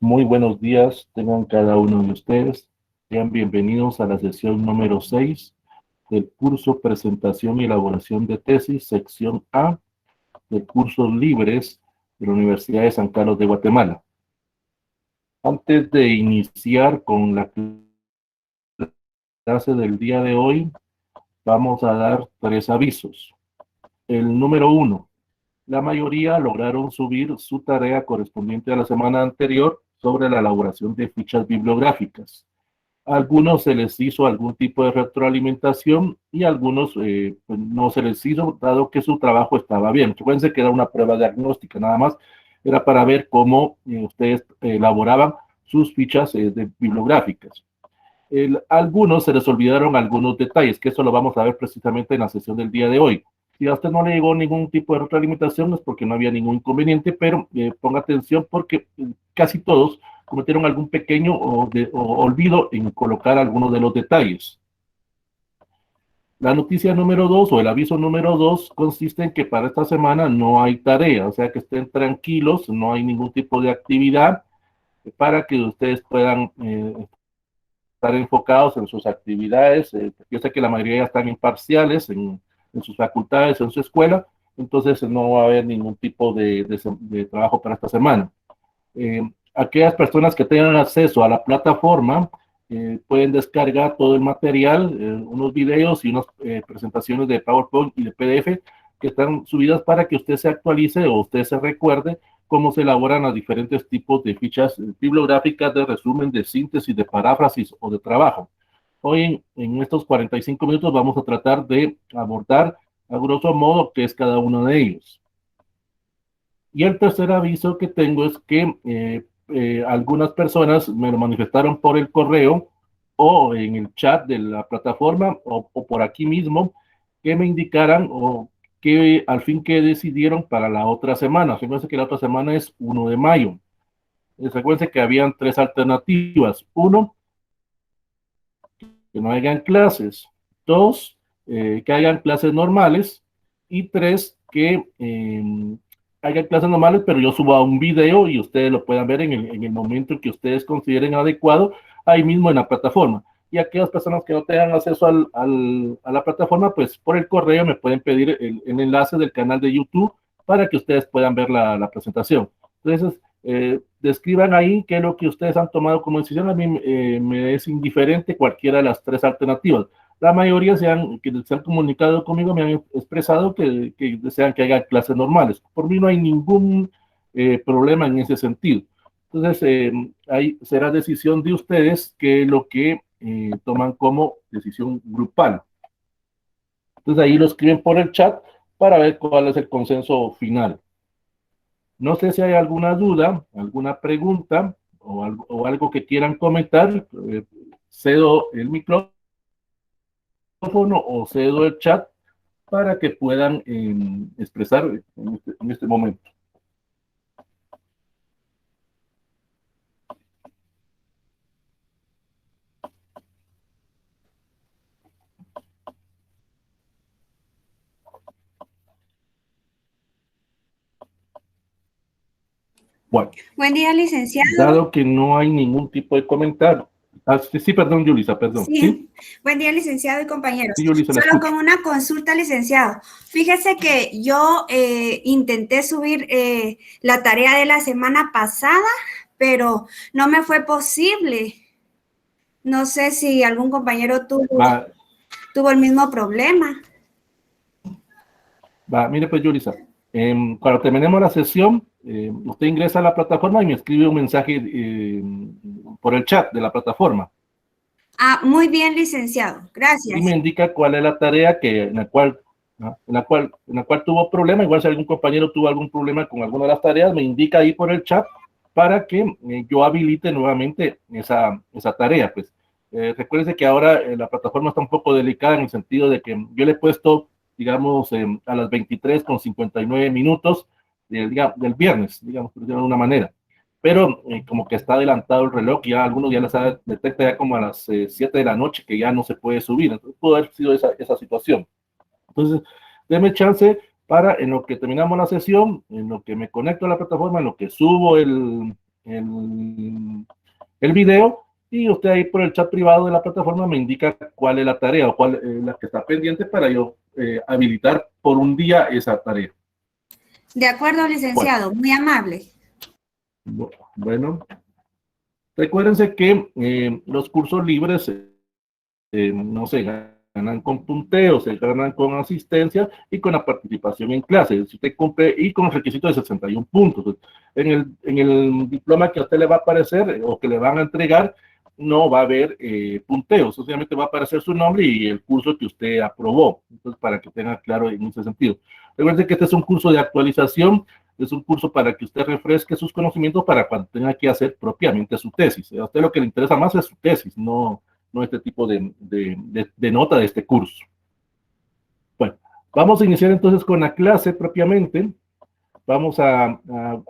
Muy buenos días, tengan cada uno de ustedes. Sean bienvenidos a la sesión número 6 del curso Presentación y Elaboración de Tesis, sección A, de cursos libres de la Universidad de San Carlos de Guatemala. Antes de iniciar con la clase del día de hoy, vamos a dar 3 avisos. El número 1. La mayoría lograron subir su tarea correspondiente a la semana anterior sobre la elaboración de fichas bibliográficas. A algunos se les hizo algún tipo de retroalimentación y a algunos pues no se les hizo, dado que su trabajo estaba bien. Recuerden que era una prueba diagnóstica, nada más. Era para ver cómo ustedes elaboraban sus fichas bibliográficas. Algunos se les olvidaron algunos detalles, que eso lo vamos a ver precisamente en la sesión del día de hoy. Si a usted no le llegó ningún tipo de retroalimentación es porque no había ningún inconveniente, pero ponga atención porque casi todos cometieron algún pequeño olvido en colocar algunos de los detalles. La noticia número 2 o el aviso número 2 consiste en que para esta semana no hay tarea, o sea que estén tranquilos, no hay ningún tipo de actividad para que ustedes puedan estar enfocados en sus actividades. Yo sé que la mayoría ya están en parciales, en sus facultades, en su escuela, entonces no va a haber ningún tipo de trabajo para esta semana. Aquellas personas que tengan acceso a la plataforma pueden descargar todo el material, unos videos y unas presentaciones de PowerPoint y de PDF que están subidas para que usted se actualice o usted se recuerde cómo se elaboran los diferentes tipos de fichas bibliográficas de resumen, de síntesis, de paráfrasis o de trabajo. Hoy en estos 45 minutos vamos a tratar de abordar a grosso modo qué es cada uno de ellos. Y el tercer aviso que tengo es que algunas personas me lo manifestaron por el correo o en el chat de la plataforma o por aquí mismo que me indicaran o que al fin que decidieron para la otra semana. Fíjense que la otra semana es 1 de mayo. Recuerden que habían 3 alternativas. 1, que no hayan clases. 2, que hayan clases normales. Y 3, que hagan clases normales, pero yo subo un video y ustedes lo puedan ver en el momento que ustedes consideren adecuado, ahí mismo en la plataforma. Y aquellas personas que no tengan acceso a la plataforma, pues por el correo me pueden pedir el enlace del canal de YouTube para que ustedes puedan ver la presentación. Entonces, describan ahí qué es lo que ustedes han tomado como decisión. A mí me es indiferente cualquiera de las 3 alternativas. La mayoría que se han comunicado conmigo me han expresado que desean que haya clases normales. Por mí no hay ningún problema en ese sentido. Entonces, ahí será decisión de ustedes qué es lo que toman como decisión grupal. Entonces, ahí lo escriben por el chat para ver cuál es el consenso final. No sé si hay alguna duda, alguna pregunta o algo que quieran comentar. Cedo el micrófono o cedo el chat para que puedan expresar en este momento. Bueno, buen día, licenciado. Dado que no hay ningún tipo de comentario. Sí, perdón, Yulisa, perdón. Sí. Buen día, licenciado y compañeros. Sí, Yulisa, Solo con una consulta, licenciado. Fíjese que yo intenté subir la tarea de la semana pasada, pero no me fue posible. No sé si algún compañero tuvo el mismo problema. Mire pues, Yulisa, cuando terminemos la sesión, usted ingresa a la plataforma y me escribe un mensaje por el chat de la plataforma. Ah, muy bien, licenciado. Gracias. Y me indica cuál es la tarea en la cual tuvo problema. Igual si algún compañero tuvo algún problema con alguna de las tareas, me indica ahí por el chat para que yo habilite nuevamente esa tarea. Pues recuérdense que ahora la plataforma está un poco delicada en el sentido de que yo le he puesto, digamos, a las 23:59 minutos del viernes, digamos, de alguna manera. Pero como que está adelantado el reloj, ya algunos ya les detecta ya como a las 7 de la noche que ya no se puede subir. Entonces pudo haber sido esa situación. Entonces, déme chance para en lo que terminamos la sesión, en lo que me conecto a la plataforma, en lo que subo el video, y usted ahí por el chat privado de la plataforma me indica cuál es la tarea o cuál es la que está pendiente para yo habilitar por un día esa tarea. De acuerdo, licenciado, muy amable. Bueno, recuérdense que los cursos libres no se ganan con punteos, se ganan con asistencia y con la participación en clases. Si usted cumple y con el requisito de 61 puntos. En el diploma que a usted le va a aparecer o que le van a entregar, no va a haber punteos, solamente va a aparecer su nombre y el curso que usted aprobó. Entonces, para que tenga claro en ese sentido. Recuerde que este es un curso de actualización, es un curso para que usted refresque sus conocimientos para cuando tenga que hacer propiamente su tesis. A usted lo que le interesa más es su tesis, no este tipo de nota de este curso. Bueno, vamos a iniciar entonces con la clase propiamente. Vamos a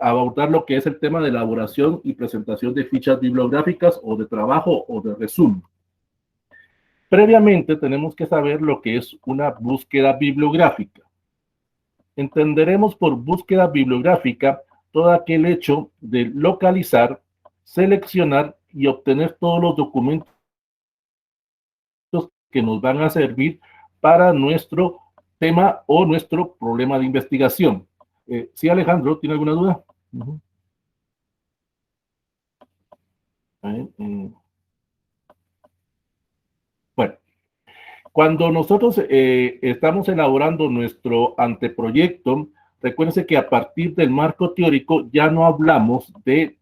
abordar lo que es el tema de elaboración y presentación de fichas bibliográficas o de trabajo o de resumen. Previamente tenemos que saber lo que es una búsqueda bibliográfica. Entenderemos por búsqueda bibliográfica todo aquel hecho de localizar, seleccionar y obtener todos los documentos que nos van a servir para nuestro tema o nuestro problema de investigación. ¿Sí, Alejandro? ¿Tiene alguna duda? Bueno, cuando nosotros estamos elaborando nuestro anteproyecto, recuérdense que a partir del marco teórico ya no hablamos de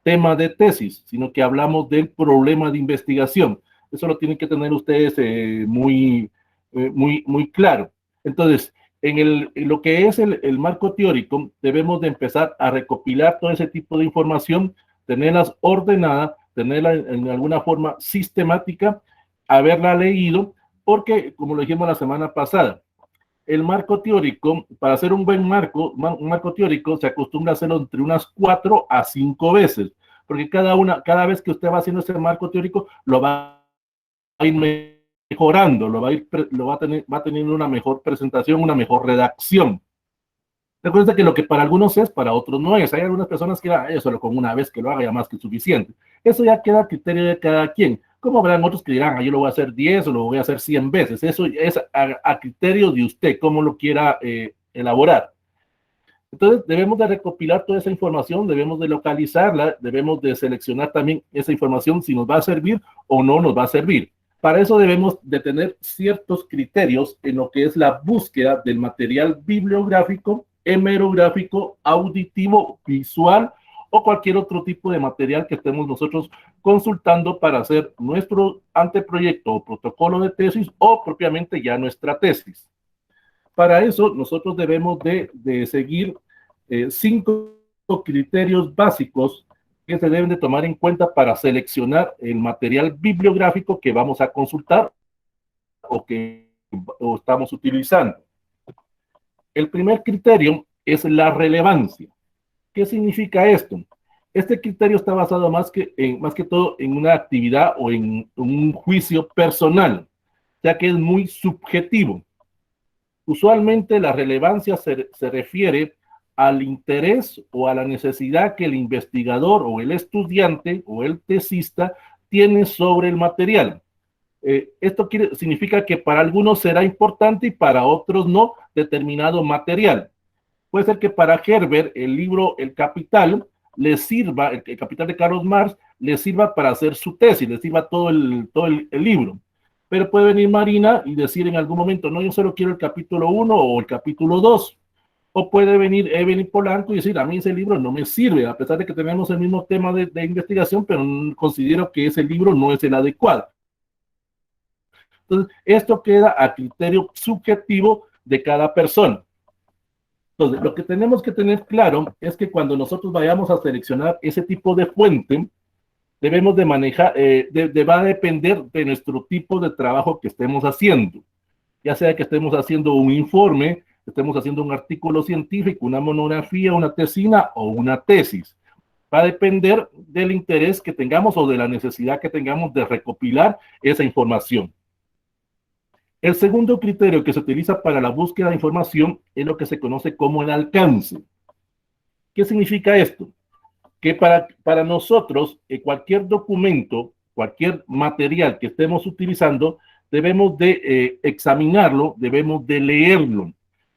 tema de tesis, sino que hablamos del problema de investigación. Eso lo tienen que tener ustedes muy claro. Entonces, en lo que es el marco teórico, debemos de empezar a recopilar todo ese tipo de información, tenerlas ordenadas, tenerla en alguna forma sistemática, haberla leído, porque, como lo dijimos la semana pasada, el marco teórico, para hacer un buen marco teórico, se acostumbra a hacerlo entre unas 4 a 5 veces, porque cada vez que usted va haciendo ese marco teórico, lo va a ir mejorando, va teniendo una mejor presentación, una mejor redacción. Recuerda que lo que para algunos es, para otros no es. Hay algunas personas que dirán, solo con una vez que lo haga ya más que suficiente. Eso ya queda a criterio de cada quien. Como habrán otros que dirán, yo lo voy a hacer 10 o lo voy a hacer 100 veces. Eso es a criterio de usted, cómo lo quiera elaborar. Entonces, debemos de recopilar toda esa información, debemos de localizarla, debemos de seleccionar también esa información si nos va a servir o no nos va a servir. Para eso debemos de tener ciertos criterios en lo que es la búsqueda del material bibliográfico, hemerográfico, auditivo, visual o cualquier otro tipo de material que estemos nosotros consultando para hacer nuestro anteproyecto o protocolo de tesis o propiamente ya nuestra tesis. Para eso nosotros debemos de seguir 5 criterios básicos que se deben de tomar en cuenta para seleccionar el material bibliográfico que vamos a consultar o que estamos utilizando. El primer criterio es la relevancia. ¿Qué significa esto? Este criterio está basado más que todo en una actividad o en un juicio personal, ya que es muy subjetivo. Usualmente la relevancia se refiere al interés o a la necesidad que el investigador o el estudiante o el tesista tiene sobre el material. Esto significa que para algunos será importante y para otros no determinado material. Puede ser que para Herbert el libro El Capital le sirva, el Capital de Carlos Marx, le sirva para hacer su tesis, le sirva todo el libro. Pero puede venir Marina y decir en algún momento, no, yo solo quiero el capítulo 1 o el capítulo 2. O puede venir Evelyn Polanco y decir, a mí ese libro no me sirve, a pesar de que tenemos el mismo tema de investigación, pero considero que ese libro no es el adecuado. Entonces, esto queda a criterio subjetivo de cada persona. Entonces, lo que tenemos que tener claro es que cuando nosotros vayamos a seleccionar ese tipo de fuente, debemos de manejar, va a depender de nuestro tipo de trabajo que estemos haciendo. Ya sea que estemos haciendo un informe, estemos haciendo un artículo científico, una monografía, una tesina o una tesis. Va a depender del interés que tengamos o de la necesidad que tengamos de recopilar esa información. El segundo criterio que se utiliza para la búsqueda de información es lo que se conoce como el alcance. ¿Qué significa esto? que para nosotros cualquier documento, cualquier material que estemos utilizando, debemos de examinarlo, debemos de leerlo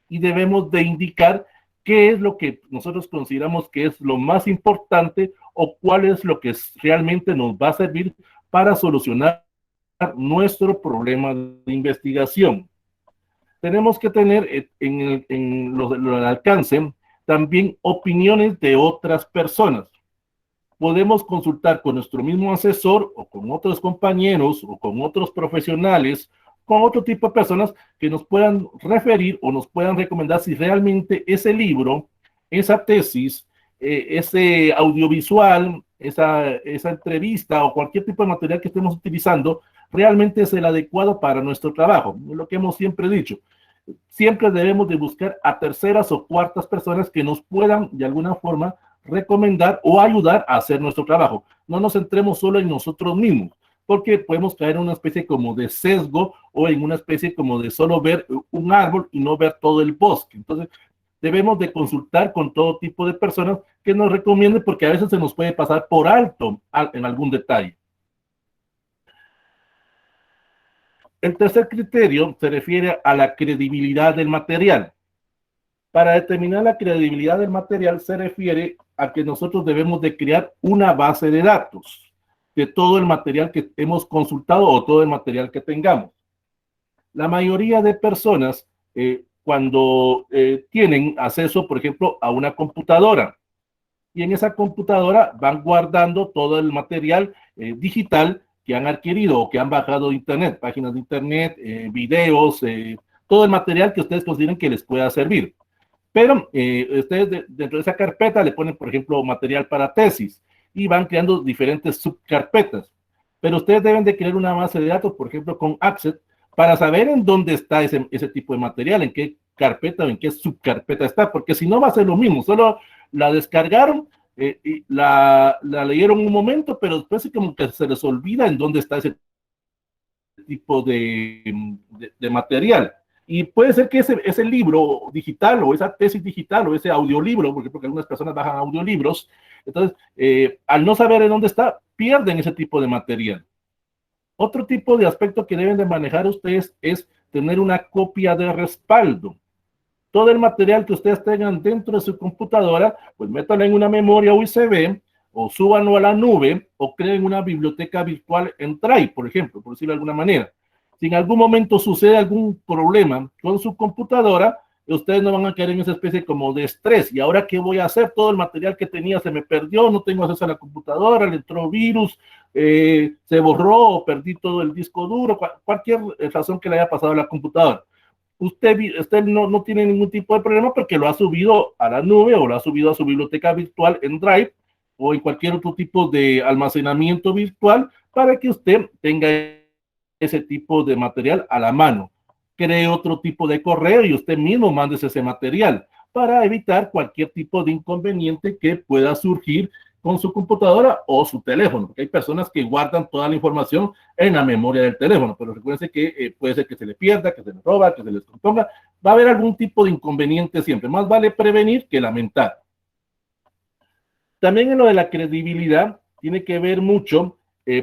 y debemos de indicar qué es lo que nosotros consideramos que es lo más importante o cuál es lo que realmente nos va a servir para solucionar nuestro problema de investigación. Tenemos que tener en el alcance también opiniones de otras personas. Podemos consultar con nuestro mismo asesor o con otros compañeros o con otros profesionales, con otro tipo de personas que nos puedan referir o nos puedan recomendar si realmente ese libro, esa tesis, ese audiovisual, esa entrevista o cualquier tipo de material que estemos utilizando realmente es el adecuado para nuestro trabajo. Es lo que hemos siempre dicho. Siempre debemos de buscar a terceras o cuartas personas que nos puedan de alguna forma recomendar o ayudar a hacer nuestro trabajo. No nos centremos solo en nosotros mismos, porque podemos caer en una especie como de sesgo o en una especie como de solo ver un árbol y no ver todo el bosque. Entonces, debemos de consultar con todo tipo de personas que nos recomienden, porque a veces se nos puede pasar por alto en algún detalle. El tercer criterio se refiere a la credibilidad del material. Para determinar la credibilidad del material se refiere a que nosotros debemos de crear una base de datos de todo el material que hemos consultado o todo el material que tengamos. La mayoría de personas cuando tienen acceso, por ejemplo, a una computadora y en esa computadora van guardando todo el material digital que han adquirido o que han bajado de internet, páginas de internet, videos, todo el material que ustedes consideren que les pueda servir. Pero ustedes dentro de esa carpeta le ponen, por ejemplo, material para tesis y van creando diferentes subcarpetas. Pero ustedes deben de crear una base de datos, por ejemplo, con Access, para saber en dónde está ese tipo de material, en qué carpeta o en qué subcarpeta está, porque si no va a ser lo mismo, solo la descargaron, y la leyeron un momento, pero después es como que se les olvida en dónde está ese tipo de material. Y puede ser que ese libro digital o esa tesis digital o ese audiolibro, porque algunas personas bajan audiolibros, entonces al no saber en dónde está, pierden ese tipo de material. Otro tipo de aspecto que deben de manejar ustedes es tener una copia de respaldo. Todo el material que ustedes tengan dentro de su computadora, pues métanlo en una memoria USB o súbanlo a la nube o creen una biblioteca virtual en Drive, por ejemplo, por decirlo de alguna manera. Si en algún momento sucede algún problema con su computadora, ustedes no van a caer en esa especie como de estrés. ¿Y ahora qué voy a hacer? Todo el material que tenía se me perdió, no tengo acceso a la computadora, le entró virus, se borró o perdí todo el disco duro, cualquier razón que le haya pasado a la computadora. Usted no tiene ningún tipo de problema porque lo ha subido a la nube o lo ha subido a su biblioteca virtual en Drive o en cualquier otro tipo de almacenamiento virtual para que usted tenga ese tipo de material a la mano. Cree otro tipo de correo y usted mismo mande ese material para evitar cualquier tipo de inconveniente que pueda surgir con su computadora o su teléfono, porque hay personas que guardan toda la información en la memoria del teléfono, pero recuerden que puede ser que se le pierda, que se le roba, que se les componga, va a haber algún tipo de inconveniente siempre, más vale prevenir que lamentar. También en lo de la credibilidad tiene que ver mucho,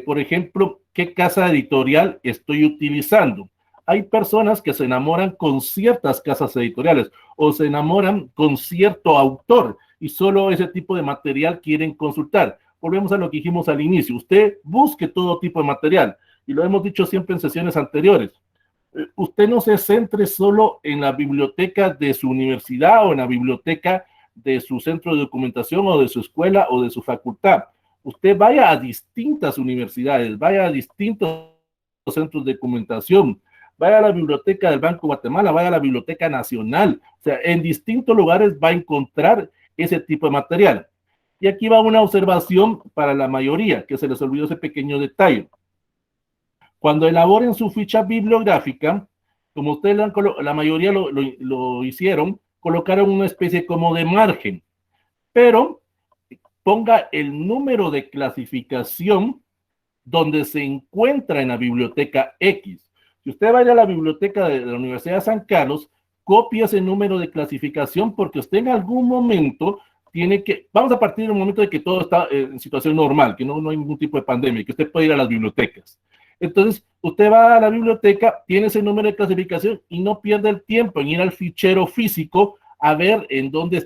por ejemplo, qué casa editorial estoy utilizando. Hay personas que se enamoran con ciertas casas editoriales o se enamoran con cierto autor y solo ese tipo de material quieren consultar. Volvemos a lo que dijimos al inicio. Usted busque todo tipo de material y lo hemos dicho siempre en sesiones anteriores. Usted no se centre solo en la biblioteca de su universidad o en la biblioteca de su centro de documentación o de su escuela o de su facultad. Usted vaya a distintas universidades, vaya a distintos centros de documentación, vaya a la biblioteca del Banco de Guatemala, vaya a la Biblioteca Nacional, o sea, en distintos lugares va a encontrar ese tipo de material. Y aquí va una observación para la mayoría, que se les olvidó ese pequeño detalle. Cuando elaboren su ficha bibliográfica, como ustedes la mayoría lo hicieron, colocaron una especie como de margen, pero ponga el número de clasificación donde se encuentra en la biblioteca X. Si usted vaya a la biblioteca de la Universidad de San Carlos, copie ese número de clasificación porque usted en algún momento vamos a partir del momento de que todo está en situación normal, que no hay ningún tipo de pandemia, que usted puede ir a las bibliotecas. Entonces, usted va a la biblioteca, tiene ese número de clasificación y no pierde el tiempo en ir al fichero físico a ver en dónde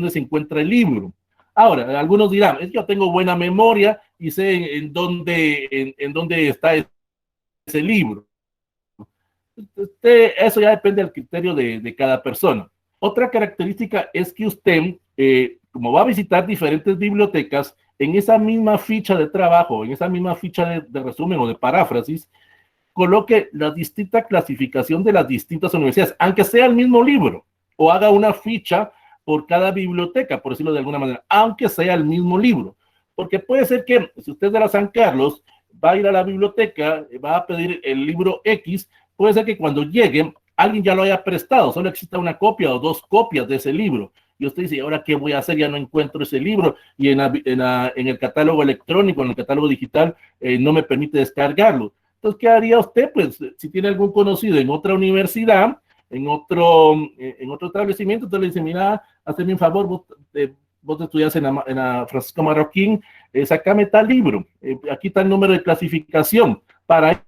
se encuentra el libro. Ahora, algunos dirán, es que yo tengo buena memoria y sé en dónde está ese libro. Eso ya depende del criterio de cada persona. Otra característica es que usted, como va a visitar diferentes bibliotecas, en esa misma ficha de trabajo, en esa misma ficha de resumen o de paráfrasis, coloque la distinta clasificación de las distintas universidades, aunque sea el mismo libro, o haga una ficha por cada biblioteca, por decirlo de alguna manera, aunque sea el mismo libro. Porque puede ser que, si usted es de la San Carlos, va a ir a la biblioteca, va a pedir el libro X, puede ser que cuando llegue, alguien ya lo haya prestado, solo exista una copia o dos copias de ese libro. Y usted dice, ¿ahora qué voy a hacer? Ya no encuentro ese libro. Y en el catálogo electrónico, en el catálogo digital, no me permite descargarlo. Entonces, ¿qué haría usted? Pues, si tiene algún conocido en otra universidad, en otro establecimiento, entonces le dice, mira, hazme un favor, vos estudias en la Francisco Marroquín, sácame tal libro, aquí está el número de clasificación. Para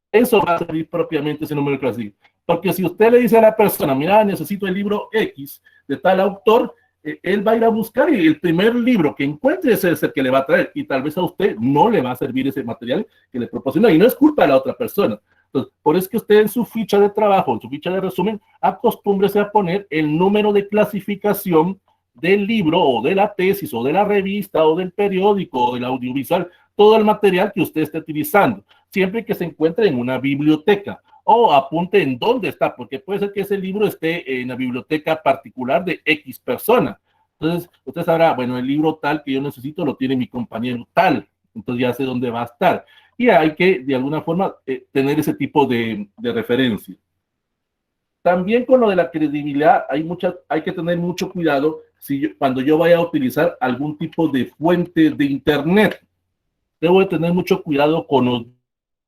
eso va a servir propiamente ese número de clasificación. Porque si usted le dice a la persona, mira, necesito el libro X de tal autor, él va a ir a buscar y el primer libro que encuentre es el que le va a traer, y tal vez a usted no le va a servir ese material que le proporciona, y no es culpa de la otra persona. Entonces, por eso es que usted en su ficha de trabajo, en su ficha de resumen, acostúmbrese a poner el número de clasificación del libro o de la tesis o de la revista o del periódico o del audiovisual, todo el material que usted esté utilizando, siempre que se encuentre en una biblioteca, o apunte en dónde está, porque puede ser que ese libro esté en la biblioteca particular de X persona. Entonces, usted sabrá, bueno, el libro tal que yo necesito lo tiene mi compañero tal, entonces ya sé dónde va a estar. Y hay que, de alguna forma, tener ese tipo de referencia. También con lo de la credibilidad, hay que tener mucho cuidado cuando yo vaya a utilizar algún tipo de fuente de Internet. Debo de tener mucho cuidado con los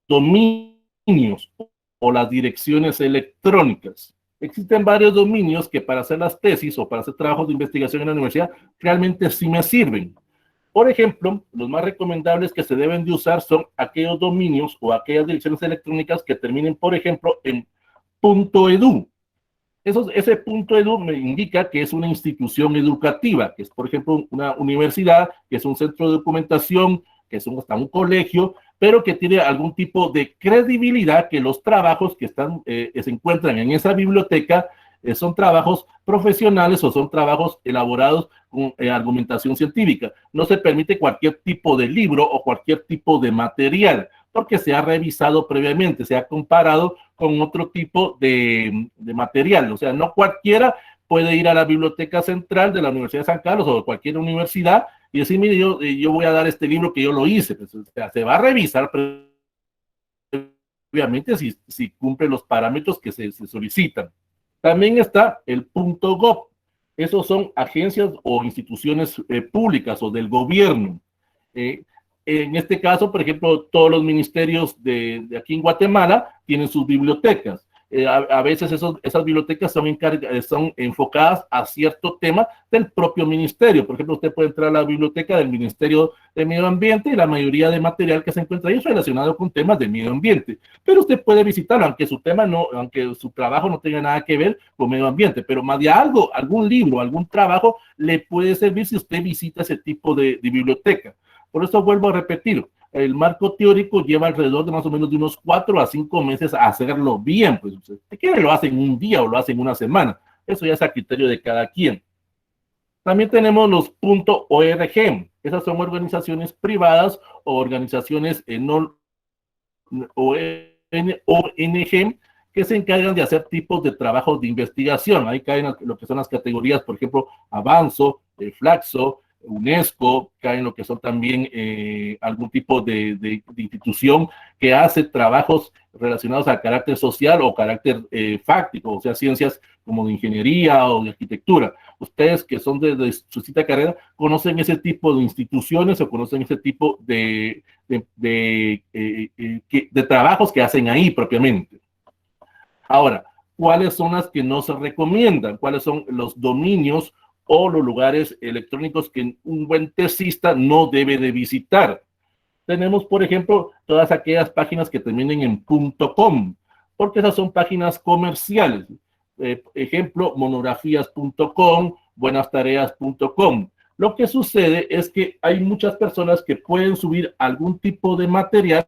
dominios o las direcciones electrónicas. Existen varios dominios que para hacer las tesis o para hacer trabajos de investigación en la universidad realmente sí me sirven. Por ejemplo, los más recomendables que se deben de usar son aquellos dominios o aquellas direcciones electrónicas que terminen, por ejemplo, en .edu. Ese .edu me indica que es una institución educativa, que es, por ejemplo, una universidad, que es un centro de documentación, que es hasta un colegio, pero que tiene algún tipo de credibilidad, que los trabajos que se encuentran en esa biblioteca son trabajos profesionales o son trabajos elaborados con argumentación científica. No se permite cualquier tipo de libro o cualquier tipo de material, porque se ha revisado previamente, se ha comparado con otro tipo de material. O sea, no cualquiera puede ir a la biblioteca central de la Universidad de San Carlos o de cualquier universidad y decir, mire, yo voy a dar este libro que yo lo hice. Pues, o sea, se va a revisar previamente si cumple los parámetros que se solicitan. También está el .gov. Esos son agencias o instituciones públicas o del gobierno. En este caso, por ejemplo, todos los ministerios de aquí en Guatemala tienen sus bibliotecas. A veces esas bibliotecas son enfocadas a cierto tema del propio ministerio. Por ejemplo, usted puede entrar a la biblioteca del Ministerio de Medio Ambiente y la mayoría de material que se encuentra ahí es relacionado con temas de medio ambiente. Pero usted puede visitarlo, aunque su trabajo no tenga nada que ver con medio ambiente. Pero más de algún libro, algún trabajo le puede servir si usted visita ese tipo de biblioteca. Por eso vuelvo a repetir, el marco teórico lleva alrededor de más o menos de unos 4 a 5 meses a hacerlo bien. Pues si quiere lo hace en un día o lo hace en una semana. Eso ya es a criterio de cada quien. También tenemos los .org. Esas son organizaciones privadas o organizaciones ONG que se encargan de hacer tipos de trabajos de investigación. Ahí caen lo que son las categorías, por ejemplo, Avanzo, Flaxo, UNESCO, caen lo que son también algún tipo de institución que hace trabajos relacionados al carácter social o carácter fáctico, o sea, ciencias como de ingeniería o de arquitectura. Ustedes que son de su cita de carrera, conocen ese tipo de instituciones o conocen ese tipo de trabajos que hacen ahí propiamente. Ahora, ¿cuáles son las que no se recomiendan? ¿Cuáles son los dominios o los lugares electrónicos que un buen tesista no debe de visitar. Tenemos, por ejemplo, todas aquellas páginas que terminen en .com, porque esas son páginas comerciales. Ejemplo, monografías.com, buenastareas.com. Lo que sucede es que hay muchas personas que pueden subir algún tipo de material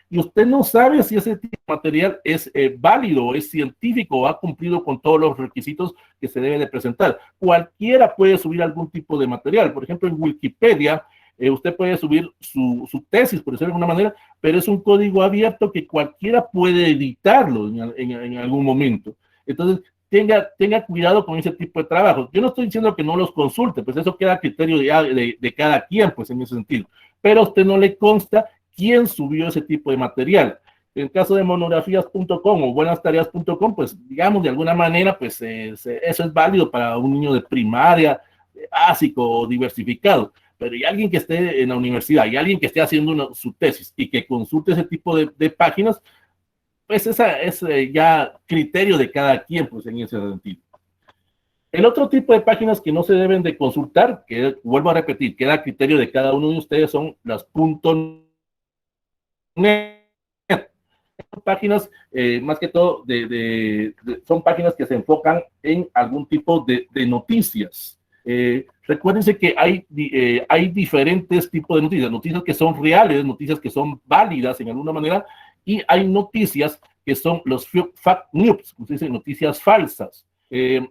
y usted no sabe si ese tipo de material es válido, es científico o ha cumplido con todos los requisitos que se debe de presentar. Cualquiera puede subir algún tipo de material. Por ejemplo, en Wikipedia, usted puede subir su tesis, por decirlo de alguna manera, pero es un código abierto que cualquiera puede editarlo en algún momento. Entonces, tenga cuidado con ese tipo de trabajos. Yo no estoy diciendo que no los consulte, pues eso queda a criterio de cada quien, pues en ese sentido. Pero a usted no le consta quién subió ese tipo de material. En el caso de monografías.com o buenastareas.com, pues digamos de alguna manera, pues eso es válido para un niño de primaria, básico o diversificado. Pero hay alguien que esté en la universidad, y alguien que esté haciendo su tesis y que consulte ese tipo de páginas, pues esa es ya criterio de cada quien, pues en ese sentido. El otro tipo de páginas que no se deben de consultar, que vuelvo a repetir, queda a criterio de cada uno de ustedes, son las .net. Páginas, más que todo, son páginas que se enfocan en algún tipo de noticias. Recuérdense que hay diferentes tipos de noticias, noticias que son reales, noticias que son válidas en alguna manera, y hay noticias que son los fake news, como se dice, noticias falsas.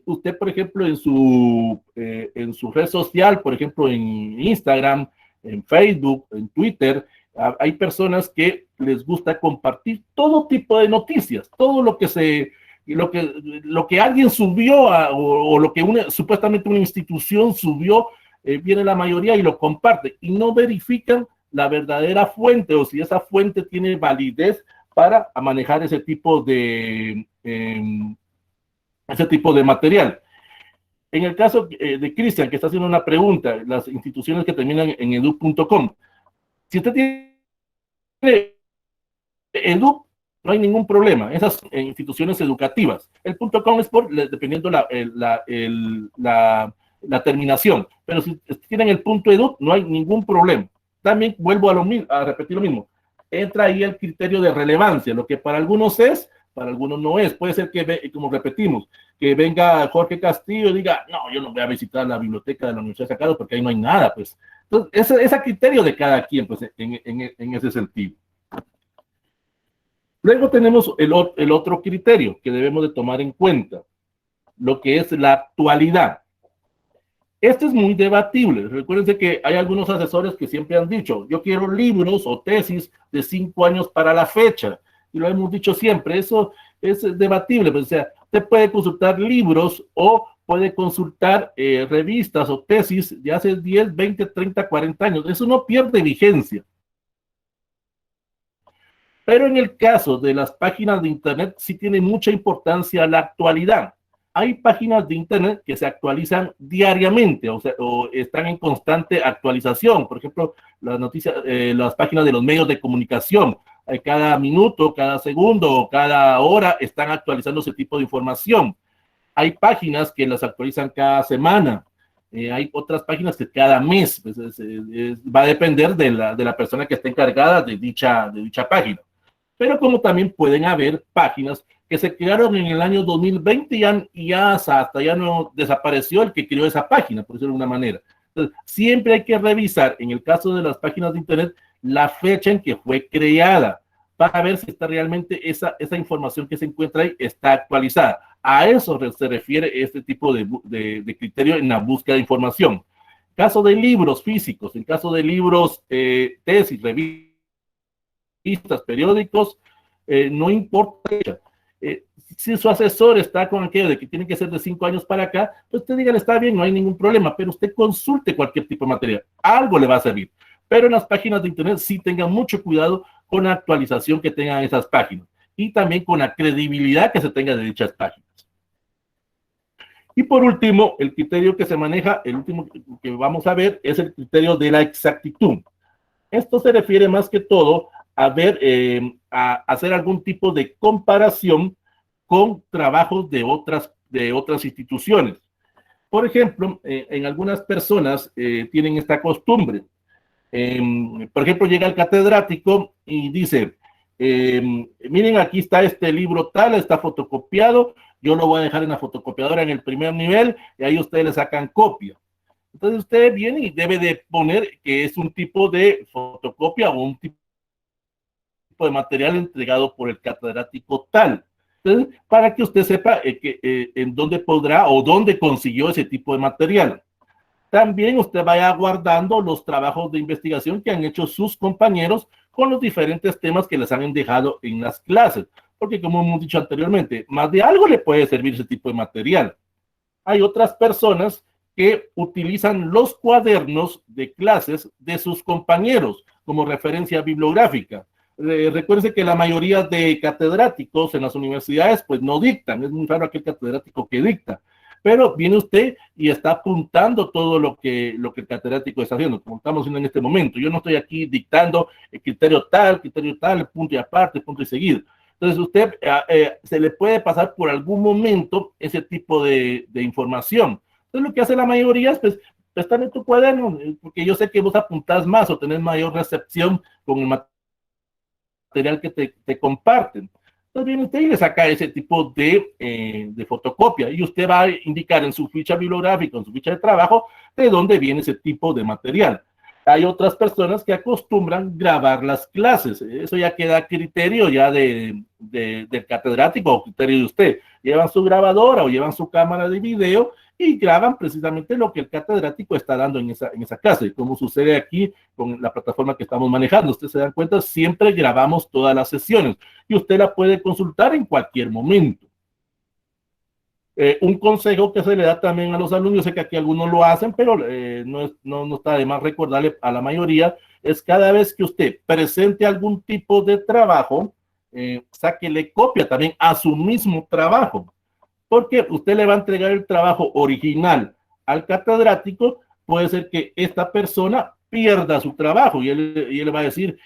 Usted, por ejemplo, en su red social, por ejemplo, en Instagram, en Facebook, en Twitter, hay personas que les gusta compartir todo tipo de noticias, todo lo que alguien subió o lo que supuestamente una institución subió, viene la mayoría y lo comparte y no verifican la verdadera fuente o si esa fuente tiene validez para manejar ese tipo de material. En el caso de Cristian, que está haciendo una pregunta, las instituciones que terminan en edu.com, si usted tiene edu, no hay ningún problema, esas instituciones educativas. El .com es dependiendo la terminación, pero si tienen el .edu, no hay ningún problema. También vuelvo a repetir lo mismo, entra ahí el criterio de relevancia, lo que para algunos es, para algunos no es. Puede ser que, como repetimos, que venga Jorge Castillo y diga, no, yo no voy a visitar la biblioteca de la Universidad de Carlos porque ahí no hay nada, pues. Entonces, es a criterio de cada quien, pues, en ese sentido. Luego tenemos el otro criterio que debemos de tomar en cuenta, lo que es la actualidad. Esto es muy debatible. Recuérdense que hay algunos asesores que siempre han dicho, yo quiero libros o tesis de 5 años para la fecha. Y lo hemos dicho siempre, eso es debatible. O sea, usted puede consultar libros o puede consultar revistas o tesis de hace 10, 20, 30, 40 años. Eso no pierde vigencia. Pero en el caso de las páginas de Internet, sí tiene mucha importancia la actualidad. Hay páginas de Internet que se actualizan diariamente, o están en constante actualización. Por ejemplo, las noticias, las páginas de los medios de comunicación, cada minuto, cada segundo, cada hora están actualizando ese tipo de información. Hay páginas que las actualizan cada semana. Hay otras páginas que cada mes. Pues, va a depender de la persona que esté encargada de dicha página. Pero como también pueden haber páginas que se crearon en el año 2020 y ya hasta ya no desapareció el que creó esa página, por decirlo de alguna manera. Entonces, siempre hay que revisar, en el caso de las páginas de Internet, la fecha en que fue creada, para ver si está realmente esa información que se encuentra ahí está actualizada. A eso se refiere este tipo de criterio en la búsqueda de información. Caso de libros físicos, en caso de libros, tesis, revistas, periódicos, no importa. Si su asesor está con aquello de que tiene que ser de 5 años para acá, pues usted dígale, está bien, no hay ningún problema, pero usted consulte cualquier tipo de material, algo le va a servir. Pero en las páginas de Internet sí tengan mucho cuidado con la actualización que tengan esas páginas y también con la credibilidad que se tenga de dichas páginas. Y por último, el criterio que se maneja, el último que vamos a ver, es el criterio de la exactitud. Esto se refiere más que todo a hacer algún tipo de comparación con trabajos de otras instituciones. Por ejemplo, en algunas personas tienen esta costumbre. Por ejemplo, llega el catedrático y dice, miren, aquí está este libro tal, está fotocopiado, yo lo voy a dejar en la fotocopiadora en el primer nivel y ahí ustedes le sacan copia. Entonces usted viene y debe de poner que es un tipo de fotocopia o un tipo de material entregado por el catedrático tal. Entonces, para que usted sepa en dónde podrá o dónde consiguió ese tipo de material. También usted vaya guardando los trabajos de investigación que han hecho sus compañeros con los diferentes temas que les han dejado en las clases. Porque como hemos dicho anteriormente, más de algo le puede servir ese tipo de material. Hay otras personas que utilizan los cuadernos de clases de sus compañeros como referencia bibliográfica. Recuerden que la mayoría de catedráticos en las universidades pues no dictan, es muy raro aquel catedrático que dicta, pero viene usted y está apuntando todo lo que el catedrático está haciendo, como estamos haciendo en este momento. Yo no estoy aquí dictando el criterio tal, punto y aparte, punto y seguido. Entonces usted se le puede pasar por algún momento ese tipo de información. Entonces lo que hace la mayoría es pues estar en tu cuaderno, porque yo sé que vos apuntás más o tenés mayor recepción con el material que te comparten. Entonces viene usted y le saca ese tipo de fotocopia y usted va a indicar en su ficha bibliográfica, en su ficha de trabajo, de dónde viene ese tipo de material. Hay otras personas que acostumbran grabar las clases. Eso ya queda a criterio ya del catedrático o criterio de usted. Llevan su grabadora o llevan su cámara de video y graban precisamente lo que el catedrático está dando en esa clase. Como sucede aquí con la plataforma que estamos manejando. Ustedes se dan cuenta, siempre grabamos todas las sesiones y usted la puede consultar en cualquier momento. Un consejo que se le da también a los alumnos, yo sé que aquí algunos lo hacen, pero no está de más recordarle a la mayoría, es cada vez que usted presente algún tipo de trabajo, sáquele copia también a su mismo trabajo, porque usted le va a entregar el trabajo original al catedrático, puede ser que esta persona pierda su trabajo y él va a decir,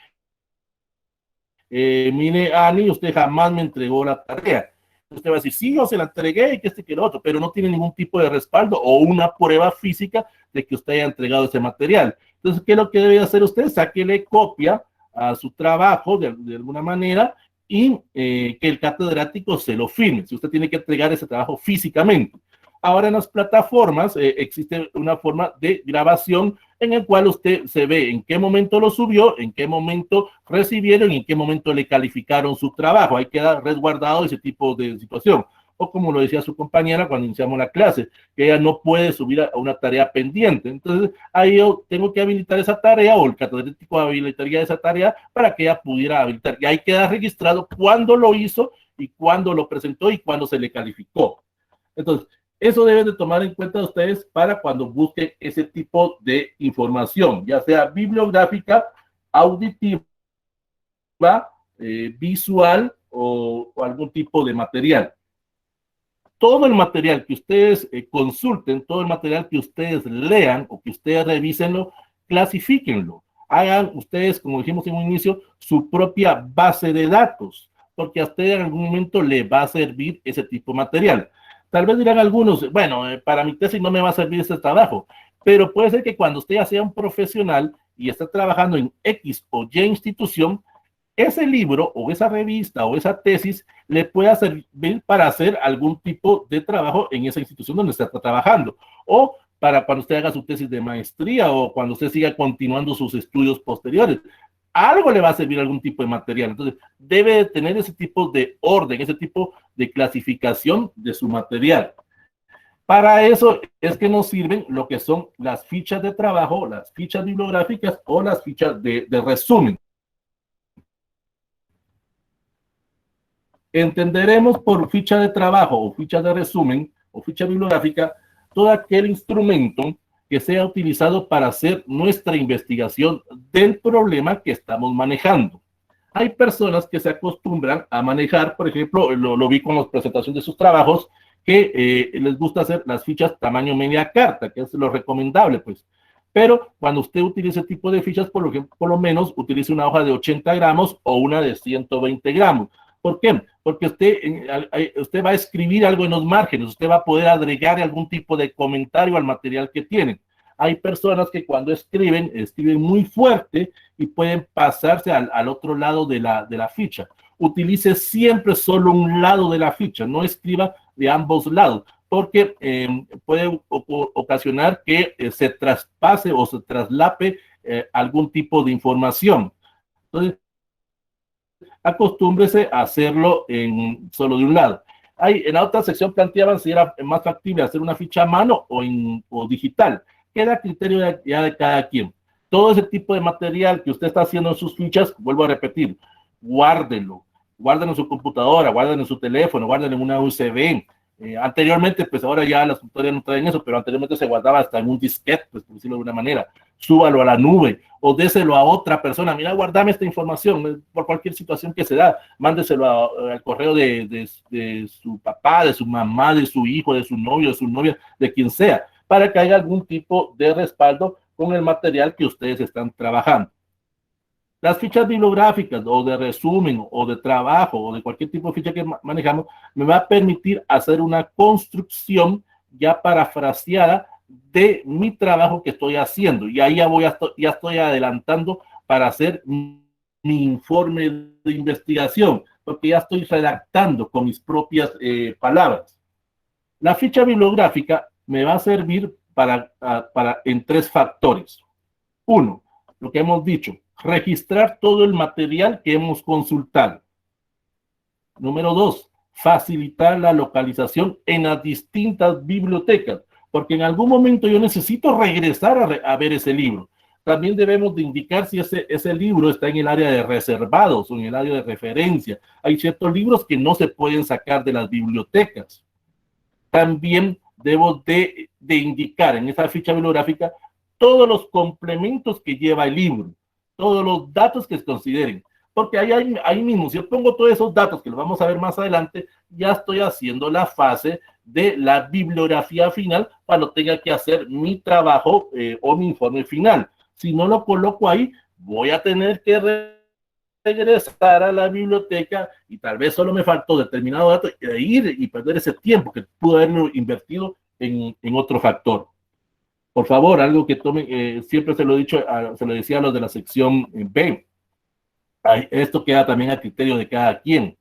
mire, Ani, usted jamás me entregó la tarea. Usted va a decir, sí, yo se la entregué y que el otro, pero no tiene ningún tipo de respaldo o una prueba física de que usted haya entregado ese material. Entonces, ¿qué es lo que debe hacer usted? Sáquele copia a su trabajo de alguna manera y que el catedrático se lo firme. Si usted tiene que entregar ese trabajo físicamente. Ahora en las plataformas existe una forma de grabación en el cual usted se ve en qué momento lo subió, en qué momento recibieron y en qué momento le calificaron su trabajo. Ahí queda resguardado ese tipo de situación. O como lo decía su compañera cuando iniciamos la clase, que ella no puede subir a una tarea pendiente. Entonces ahí yo tengo que habilitar esa tarea o el catedrático habilitaría esa tarea para que ella pudiera habilitar. Y ahí queda registrado cuándo lo hizo y cuándo lo presentó y cuándo se le calificó. Entonces, eso deben de tomar en cuenta ustedes para cuando busquen ese tipo de información, ya sea bibliográfica, auditiva, visual o algún tipo de material. Todo el material que ustedes consulten, todo el material que ustedes lean o que ustedes revísenlo, clasifíquenlo. Hagan ustedes, como dijimos en un inicio, su propia base de datos, porque a usted en algún momento le va a servir ese tipo de material. Tal vez dirán algunos, bueno, para mi tesis no me va a servir este trabajo, pero puede ser que cuando usted ya sea un profesional y está trabajando en X o Y institución, ese libro o esa revista o esa tesis le pueda servir para hacer algún tipo de trabajo en esa institución donde está trabajando, o para cuando usted haga su tesis de maestría o cuando usted siga continuando sus estudios posteriores. Algo le va a servir algún tipo de material. Entonces, debe de tener ese tipo de orden, ese tipo de clasificación de su material. Para eso es que nos sirven lo que son las fichas de trabajo, las fichas bibliográficas o las fichas de resumen. Entenderemos por ficha de trabajo o ficha de resumen o ficha bibliográfica todo aquel instrumento que sea utilizado para hacer nuestra investigación del problema que estamos manejando. Hay personas que se acostumbran a manejar, por ejemplo, lo vi con la presentación de sus trabajos, que les gusta hacer las fichas tamaño media carta, que es lo recomendable, pues. Pero cuando usted utilice este tipo de fichas, por lo menos utilice una hoja de 80 gramos o una de 120 gramos. ¿Por qué? Porque usted va a escribir algo en los márgenes, usted va a poder agregar algún tipo de comentario al material que tienen. Hay personas que cuando escriben muy fuerte y pueden pasarse al otro lado de la ficha. Utilice siempre solo un lado de la ficha, no escriba de ambos lados, porque puede ocasionar que se traspase o se traslape algún tipo de información. Entonces, acostúmbrese a hacerlo solo de un lado. En la otra sección planteaban si era más factible hacer una ficha a mano o digital. Queda a criterio ya de cada quien. Todo ese tipo de material que usted está haciendo en sus fichas, vuelvo a repetir, guárdenlo. Guárdenlo en su computadora, guárdenlo en su teléfono, guárdenlo en una USB. Anteriormente, pues ahora ya las computadoras no traen eso, pero anteriormente se guardaba hasta en un disquete, pues por decirlo de una manera. Súbalo a la nube o déselo a otra persona. Mira, guardame esta información por cualquier situación que se da. Mándeselo al correo de su papá, de su mamá, de su hijo, de su novio, de su novia, de quien sea, para que haya algún tipo de respaldo con el material que ustedes están trabajando. Las fichas bibliográficas o de resumen o de trabajo o de cualquier tipo de ficha que manejamos me va a permitir hacer una construcción ya parafraseada de mi trabajo que estoy haciendo. Y ahí ya estoy adelantando para hacer mi informe de investigación, porque ya estoy redactando con mis propias palabras. La ficha bibliográfica me va a servir en tres factores. Uno, lo que hemos dicho, registrar todo el material que hemos consultado. Número 2, facilitar la localización en las distintas bibliotecas, porque en algún momento yo necesito regresar a ver ese libro. También debemos de indicar si ese libro está en el área de reservados o en el área de referencia. Hay ciertos libros que no se pueden sacar de las bibliotecas. También debo de indicar en esa ficha bibliográfica todos los complementos que lleva el libro, todos los datos que se consideren, porque ahí mismo, si yo pongo todos esos datos, que los vamos a ver más adelante, ya estoy haciendo la fase de la bibliografía final cuando tenga que hacer mi trabajo o mi informe final. Si no lo coloco ahí, voy a tener que regresar a la biblioteca y tal vez solo me faltó determinado dato e ir y perder ese tiempo que pude haberlo invertido en otro factor. Por favor, algo que tomen, siempre se lo he dicho, se lo decía a los de la sección B. Esto queda también a criterio de cada quien.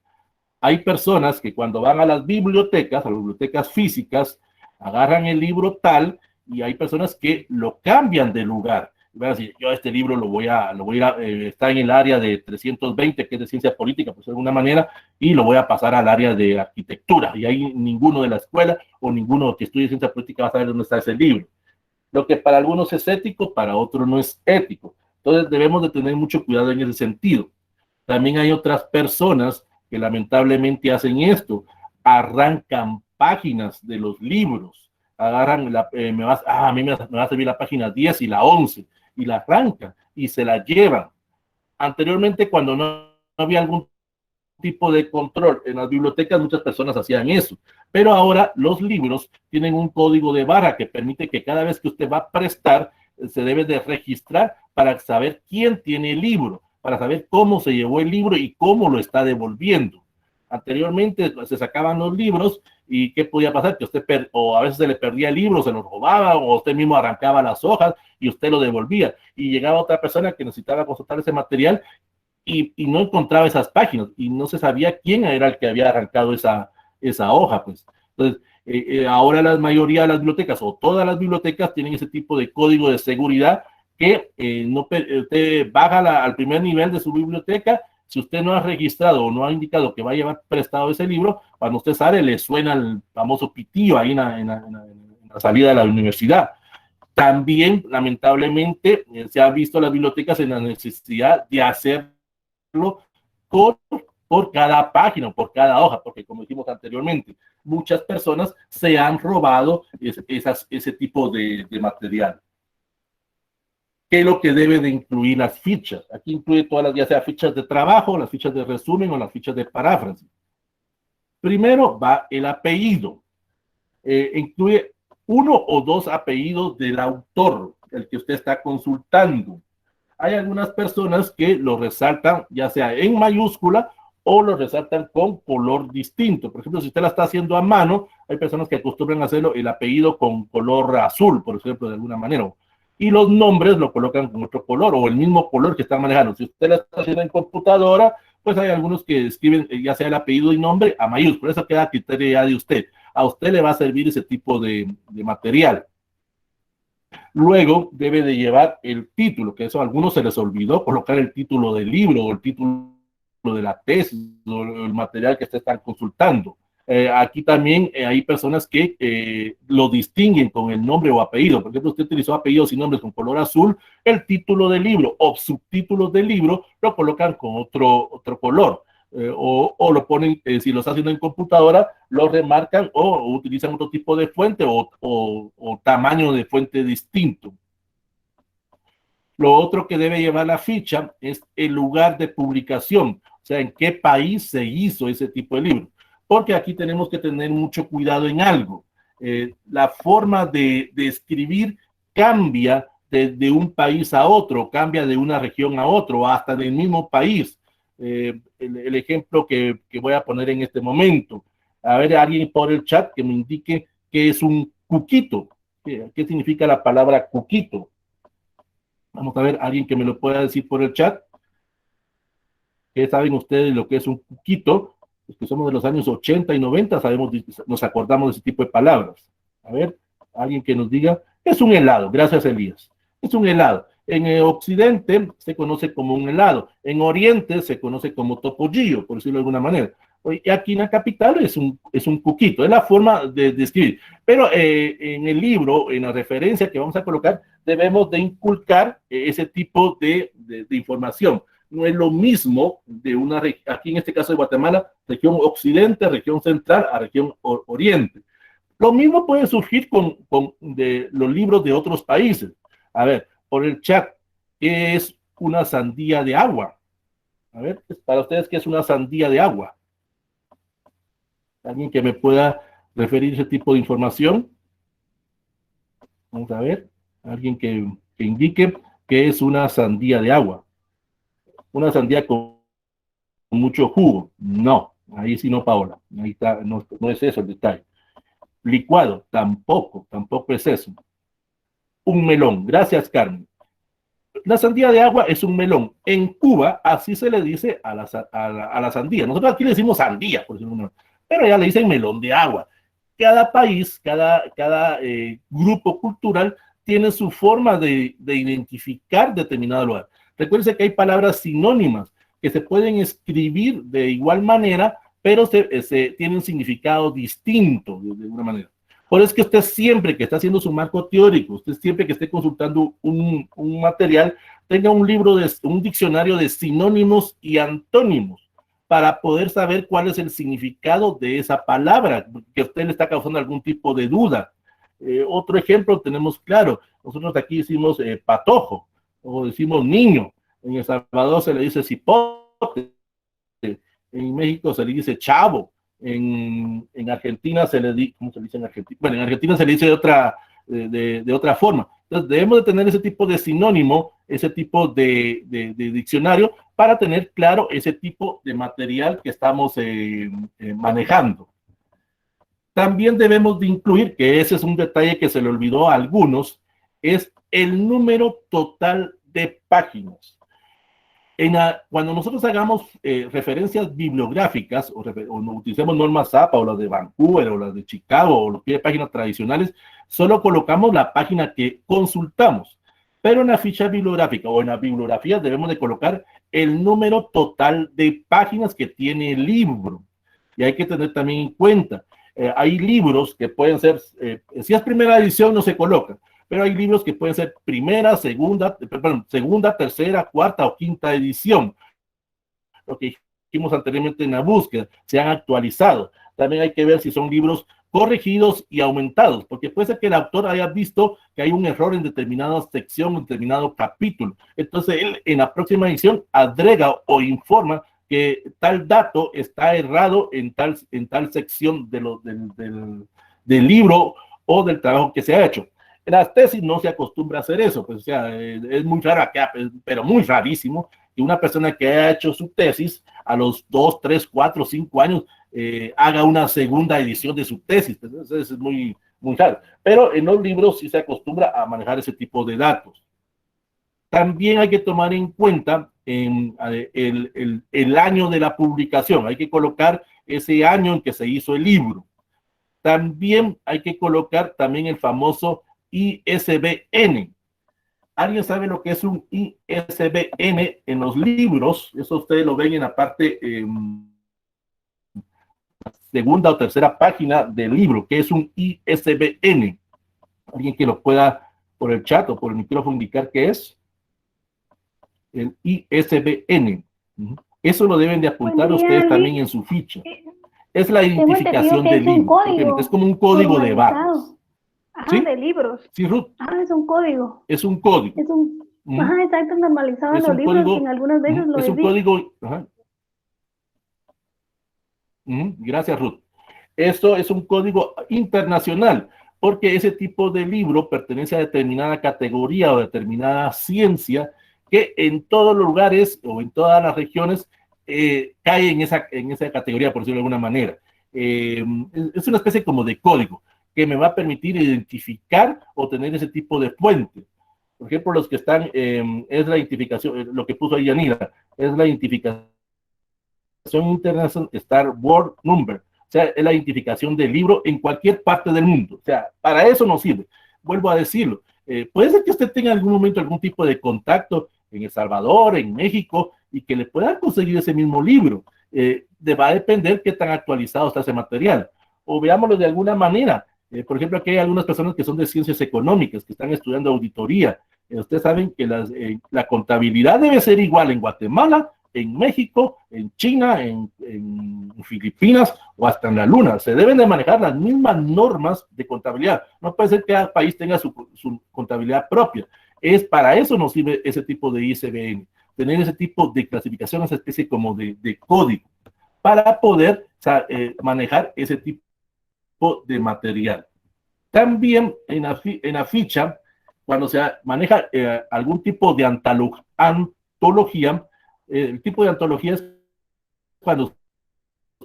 Hay personas que cuando van a las bibliotecas físicas, agarran el libro tal y hay personas que lo cambian de lugar. Van a decir, yo este libro lo voy a está en el área de 320, que es de ciencia política, pues de alguna manera, y lo voy a pasar al área de arquitectura. Y ahí ninguno de la escuela o ninguno que estudie ciencia política va a saber dónde está ese libro. Lo que para algunos es ético, para otros no es ético. Entonces debemos de tener mucho cuidado en ese sentido. También hay otras personas que lamentablemente hacen esto, arrancan páginas de los libros, agarran, a mí me va a servir la página 10 y la 11, y la arrancan y se la llevan. Anteriormente, cuando no había algún tipo de control en las bibliotecas, muchas personas hacían eso, pero ahora los libros tienen un código de barra que permite que cada vez que usted va a prestar, se debe de registrar para saber quién tiene el libro, para saber cómo se llevó el libro y cómo lo está devolviendo. Anteriormente se sacaban los libros y ¿qué podía pasar? Que usted o a veces se le perdía el libro, se lo robaba, o usted mismo arrancaba las hojas y usted lo devolvía, y llegaba otra persona que necesitaba consultar ese material y no encontraba esas páginas y no se sabía quién era el que había arrancado esa hoja, pues. Entonces, ahora la mayoría de las bibliotecas o todas las bibliotecas tienen ese tipo de código de seguridad que usted baja al primer nivel de su biblioteca. Si usted no ha registrado o no ha indicado que va a llevar prestado ese libro, cuando usted sale le suena el famoso pitillo ahí en la salida de la universidad. También, lamentablemente, se ha visto las bibliotecas en la necesidad de hacerlo por cada página, por cada hoja, porque como dijimos anteriormente, muchas personas se han robado ese tipo de material. ¿Qué es lo que debe de incluir las fichas? Aquí incluye todas las, ya sea fichas de trabajo, las fichas de resumen o las fichas de paráfrasis. Primero va el apellido. Incluye uno o dos apellidos del autor, el que usted está consultando. Hay algunas personas que lo resaltan ya sea en mayúscula o lo resaltan con color distinto. Por ejemplo, si usted la está haciendo a mano, hay personas que acostumbran a hacerlo el apellido con color azul, por ejemplo, de alguna manera. Y los nombres lo colocan con otro color o el mismo color que están manejando. Si usted la está haciendo en computadora, pues hay algunos que escriben ya sea el apellido y nombre a mayúsculas. Eso queda a criterio ya de usted. A usted le va a servir ese tipo de material. Luego debe de llevar el título, que eso a algunos se les olvidó colocar el título del libro o el título de la tesis o el material que se están consultando. Aquí también hay personas que lo distinguen con el nombre o apellido. Por ejemplo, usted utilizó apellidos y nombres con color azul, el título del libro o subtítulos del libro lo colocan con otro color. O lo ponen, si lo está haciendo en computadora, lo remarcan o utilizan otro tipo de fuente o tamaño de fuente distinto. Lo otro que debe llevar la ficha es el lugar de publicación, o sea, en qué país se hizo ese tipo de libro. Porque aquí tenemos que tener mucho cuidado en algo. La forma de escribir cambia de un país a otro, cambia de una región a otro, hasta del mismo país. El ejemplo que voy a poner en este momento. A ver, alguien por el chat que me indique qué es un cuquito. ¿Qué significa la palabra cuquito? Vamos a ver, alguien que me lo pueda decir por el chat. ¿Qué saben ustedes lo que es un cuquito? Los que somos de los años 80 y 90 sabemos, nos acordamos de ese tipo de palabras. A ver, alguien que nos diga, es un helado. Gracias, Elías. Es un helado. En el occidente se conoce como un helado. En oriente se conoce como topollillo, por decirlo de alguna manera. Y aquí en la capital es un cuquito. Es la forma de escribir. Pero en el libro, en la referencia que vamos a colocar, debemos de inculcar ese tipo de información. No es lo mismo de una región, aquí en este caso de Guatemala, región occidente, región central a región oriente. Lo mismo puede surgir de los libros de otros países. A ver, por el chat, ¿qué es una sandía de agua? A ver, para ustedes, ¿qué es una sandía de agua? ¿Alguien que me pueda referir ese tipo de información? Vamos a ver, alguien que indique qué es una sandía de agua. Una sandía con mucho jugo. No, ahí sí no, Paola. Ahí está, no es eso el detalle. Licuado, tampoco es eso. Un melón. Gracias, Carmen. La sandía de agua es un melón. En Cuba, así se le dice a la sandía. Nosotros aquí le decimos sandía, por decirlo, pero ya le dicen melón de agua. Cada país, cada grupo cultural tiene su forma de identificar determinado lugar. Recuerden que hay palabras sinónimas que se pueden escribir de igual manera, pero tienen significado distinto de alguna manera. Por eso es que usted siempre que está haciendo su marco teórico, usted siempre que esté consultando un material, tenga un diccionario de sinónimos y antónimos para poder saber cuál es el significado de esa palabra que a usted le está causando algún tipo de duda. Otro ejemplo tenemos claro, nosotros aquí decimos patojo o decimos niño, en El Salvador se le dice cipote, en México se le dice chavo, en Argentina se le dice, ¿cómo se dice en Argentina? Bueno, en Argentina se le dice de otra forma. Entonces debemos de tener ese tipo de sinónimo, ese tipo de diccionario para tener claro ese tipo de material que estamos manejando. También debemos de incluir, que ese es un detalle que se le olvidó a algunos, es el número total de páginas. Cuando nosotros hagamos referencias bibliográficas o utilicemos normas APA o las de Vancouver o las de Chicago o los pies de páginas tradicionales, solo colocamos la página que consultamos. Pero en la ficha bibliográfica o en la bibliografía debemos de colocar el número total de páginas que tiene el libro. Y hay que tener también en cuenta, hay libros que pueden ser, si es primera edición no se coloca, pero hay libros que pueden ser primera, segunda, tercera, cuarta o quinta edición. Lo que dijimos anteriormente en la búsqueda, se han actualizado. También hay que ver si son libros corregidos y aumentados, porque puede ser que el autor haya visto que hay un error en determinada sección, en determinado capítulo. Entonces, él en la próxima edición agrega o informa que tal dato está errado en tal sección del libro o del trabajo que se ha hecho. En las tesis no se acostumbra a hacer eso, pues, o sea, es muy raro acá, pero muy rarísimo que una persona que haya hecho su tesis a los 2, 3, 4, 5 años haga una segunda edición de su tesis. Entonces es muy raro. Pero en los libros sí se acostumbra a manejar ese tipo de datos. También hay que tomar en cuenta el año de la publicación. Hay que colocar ese año en que se hizo el libro. También hay que colocar también el famoso ISBN. ¿Alguien sabe lo que es un ISBN en los libros? Eso ustedes lo ven en la parte segunda o tercera página del libro, que es un ISBN. Alguien que lo pueda por el chat o por el micrófono indicar qué es. El ISBN. Eso lo deben de apuntar ustedes también en su ficha. Es la identificación del libro. Es como un código de barras. ¿Sí? De libros. Sí, Ruth. Es un código. Es un código. Es un, exacto, normalizado en los libros, código, en algunas veces lo es un código. Gracias, Ruth. Esto es un código internacional, porque ese tipo de libro pertenece a determinada categoría o determinada ciencia que en todos los lugares o en todas las regiones cae en esa categoría, por decirlo de alguna manera. Es una especie como de código que me va a permitir identificar o tener ese tipo de fuente. Por ejemplo, los que están, es la identificación, lo que puso ahí Yanira, es la identificación internacional Star Word Number. O sea, es la identificación del libro en cualquier parte del mundo. O sea, para eso nos sirve. Vuelvo a decirlo. Puede ser que usted tenga en algún momento algún tipo de contacto en El Salvador, en México, y que le puedan conseguir ese mismo libro. Va a depender qué tan actualizado está ese material. O veámoslo de alguna manera. Por ejemplo, aquí hay algunas personas que son de ciencias económicas, que están estudiando auditoría. Ustedes saben que la contabilidad debe ser igual en Guatemala, en México, en China, en Filipinas o hasta en la Luna. Se deben de manejar las mismas normas de contabilidad. No puede ser que cada país tenga su contabilidad propia. Para eso nos sirve ese tipo de ISBN, tener ese tipo de clasificación, esa especie como de código, para poder manejar ese tipo de material. También en la ficha, cuando se maneja algún tipo de antología, el tipo de antología es cuando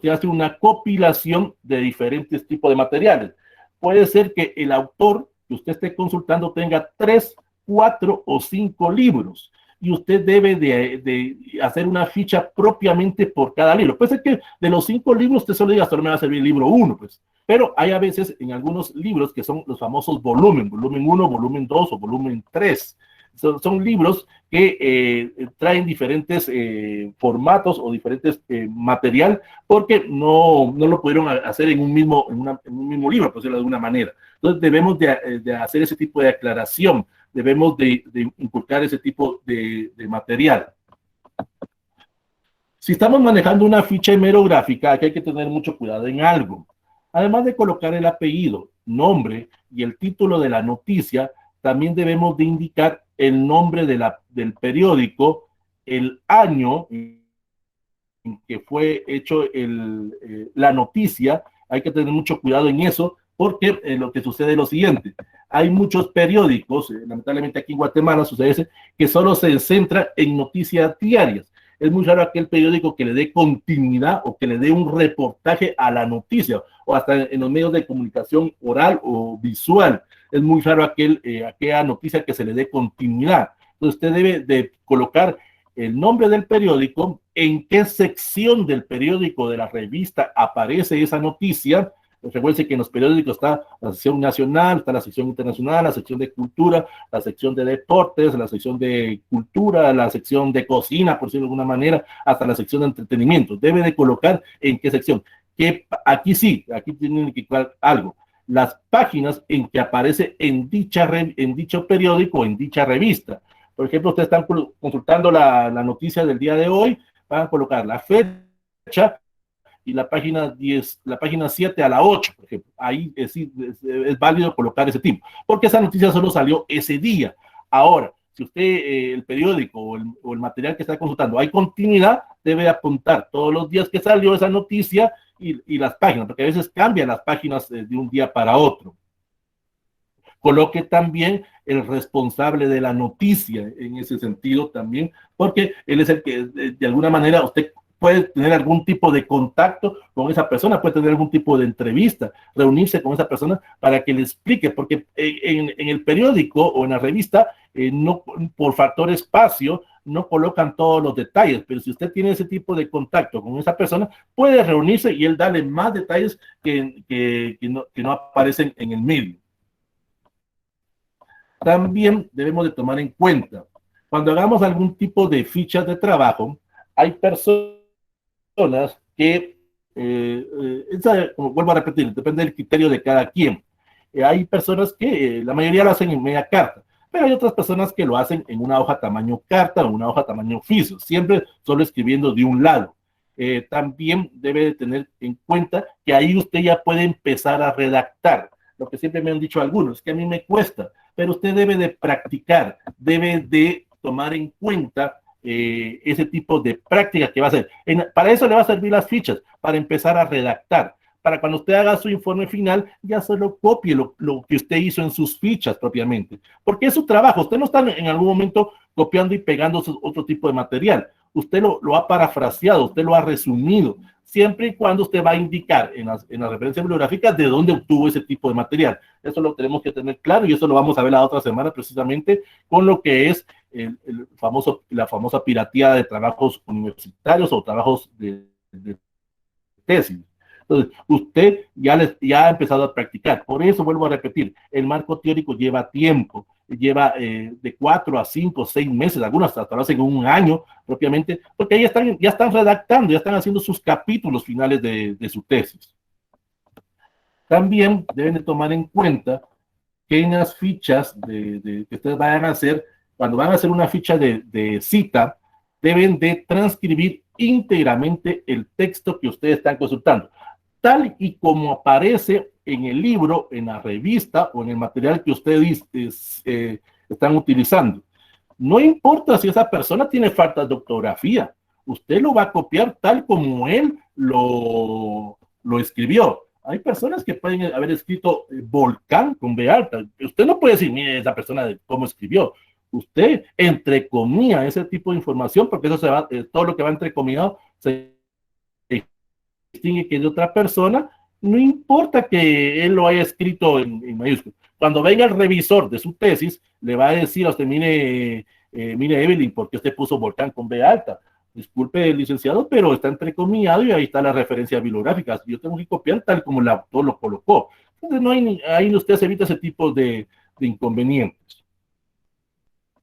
se hace una compilación de diferentes tipos de materiales. Puede ser que el autor que usted esté consultando tenga 3, 4 o 5 libros y usted debe de hacer una ficha propiamente por cada libro. Puede ser que de los 5 libros usted solo diga, solo me va a servir el libro 1, pues. Pero hay a veces en algunos libros que son los famosos volumen 1, volumen 2 o volumen 3. Son libros que traen diferentes formatos o diferentes material porque no lo pudieron hacer en un mismo libro, por decirlo de alguna manera. Entonces debemos de hacer ese tipo de aclaración, debemos de inculcar ese tipo de material. Si estamos manejando una ficha hemerográfica, aquí hay que tener mucho cuidado en algo. Además de colocar el apellido, nombre y el título de la noticia, también debemos de indicar el nombre del periódico, el año en que fue hecho la noticia. Hay que tener mucho cuidado en eso, porque lo que sucede es lo siguiente. Hay muchos periódicos, lamentablemente aquí en Guatemala sucede que solo se centra en noticias diarias. Es muy raro aquel periódico que le dé continuidad o que le dé un reportaje a la noticia, o hasta en los medios de comunicación oral o visual. Es muy raro aquella noticia que se le dé continuidad. Entonces usted debe de colocar el nombre del periódico, en qué sección del periódico, de la revista, aparece esa noticia. Recuerden que en los periódicos está la sección nacional, está la sección internacional, la sección de cultura, la sección de deportes, la sección de cultura, la sección de cocina, por decirlo de alguna manera, hasta la sección de entretenimiento. Debe de colocar en qué sección. Que aquí sí, aquí tienen que colocar algo. Las páginas en que aparece en dicho periódico, en dicha revista. Por ejemplo, ustedes están consultando la noticia del día de hoy, van a colocar la fecha y la página 10, la página 7 a la 8, por ejemplo. Ahí es válido colocar ese tipo, porque esa noticia solo salió ese día. Ahora, si usted, el periódico o el material que está consultando, hay continuidad, debe apuntar todos los días que salió esa noticia y las páginas, porque a veces cambian las páginas de un día para otro. Coloque también el responsable de la noticia en ese sentido también, porque él es el que de alguna manera usted puede tener algún tipo de contacto con esa persona, puede tener algún tipo de entrevista, reunirse con esa persona para que le explique, porque en el periódico o en la revista, no, por factor espacio, no colocan todos los detalles, pero si usted tiene ese tipo de contacto con esa persona, puede reunirse y él darle más detalles que no aparecen en el medio. También debemos de tomar en cuenta, cuando hagamos algún tipo de fichas de trabajo, hay personas que, como vuelvo a repetir, depende del criterio de cada quien. Hay personas que la mayoría lo hacen en media carta, pero hay otras personas que lo hacen en una hoja tamaño carta o una hoja tamaño oficio, siempre solo escribiendo de un lado. También debe de tener en cuenta que ahí usted ya puede empezar a redactar. Lo que siempre me han dicho algunos, que a mí me cuesta, pero usted debe de practicar, debe de tomar en cuenta ese tipo de práctica que va a hacer. Para eso le va a servir las fichas, para empezar a redactar. Para cuando usted haga su informe final, ya solo copie lo que usted hizo en sus fichas propiamente. Porque es su trabajo. Usted no está en algún momento copiando y pegando otro tipo de material. Usted lo ha parafraseado, usted lo ha resumido, siempre y cuando usted va a indicar en las referencias bibliográficas de dónde obtuvo ese tipo de material. Eso lo tenemos que tener claro y eso lo vamos a ver la otra semana precisamente con lo que es la famosa pirateada de trabajos universitarios o trabajos de tesis. Entonces, usted ya ha empezado a practicar. Por eso vuelvo a repetir, el marco teórico lleva tiempo, lleva de 4 a 5, 6 meses, algunos hasta lo hacen en un año propiamente, porque ahí ya están redactando, ya están haciendo sus capítulos finales de su tesis. También deben de tomar en cuenta que en las fichas que ustedes vayan a hacer, cuando van a hacer una ficha de cita, deben de transcribir íntegramente el texto que ustedes están consultando, tal y como aparece en el libro, en la revista o en el material que ustedes están utilizando. No importa si esa persona tiene faltas de ortografía, usted lo va a copiar tal como él lo escribió. Hay personas que pueden haber escrito volcán con B alta. Usted no puede decir, mire, esa persona de cómo escribió. Usted entrecomilla ese tipo de información, porque eso todo lo que va entrecomillado se distingue que es de otra persona, no importa que él lo haya escrito en mayúsculas. Cuando venga el revisor de su tesis, le va a decir a usted, mire, Evelyn, ¿por qué usted puso volcán con B alta? Disculpe, licenciado, pero está entrecomillado y ahí está la referencia bibliográfica. Yo tengo que copiar tal como el autor lo colocó. Entonces, ahí usted se evita ese tipo de inconvenientes.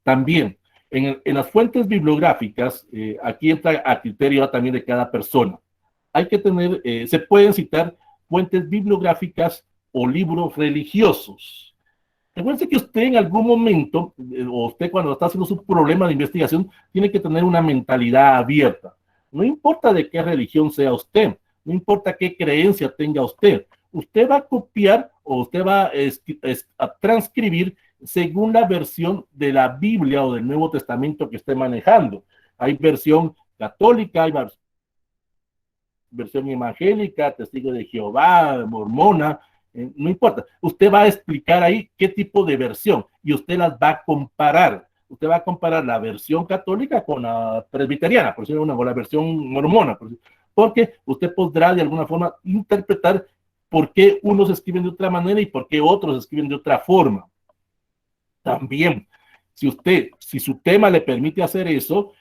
También, en las fuentes bibliográficas, aquí entra a criterio también de cada persona. Hay que tener, se pueden citar fuentes bibliográficas o libros religiosos. Recuerde que usted en algún momento, o usted cuando está haciendo su problema de investigación, tiene que tener una mentalidad abierta. No importa de qué religión sea usted, no importa qué creencia tenga usted, usted va a copiar o usted va a transcribir según la versión de la Biblia o del Nuevo Testamento que esté manejando. Hay versión católica, hay versión evangélica, testigo de Jehová, mormona, no importa. Usted va a explicar ahí qué tipo de versión y usted las va a comparar. Usted va a comparar la versión católica con la presbiteriana, por decirlo o la versión mormona, porque usted podrá de alguna forma interpretar por qué unos escriben de otra manera y por qué otros escriben de otra forma. También, si su tema le permite hacer eso,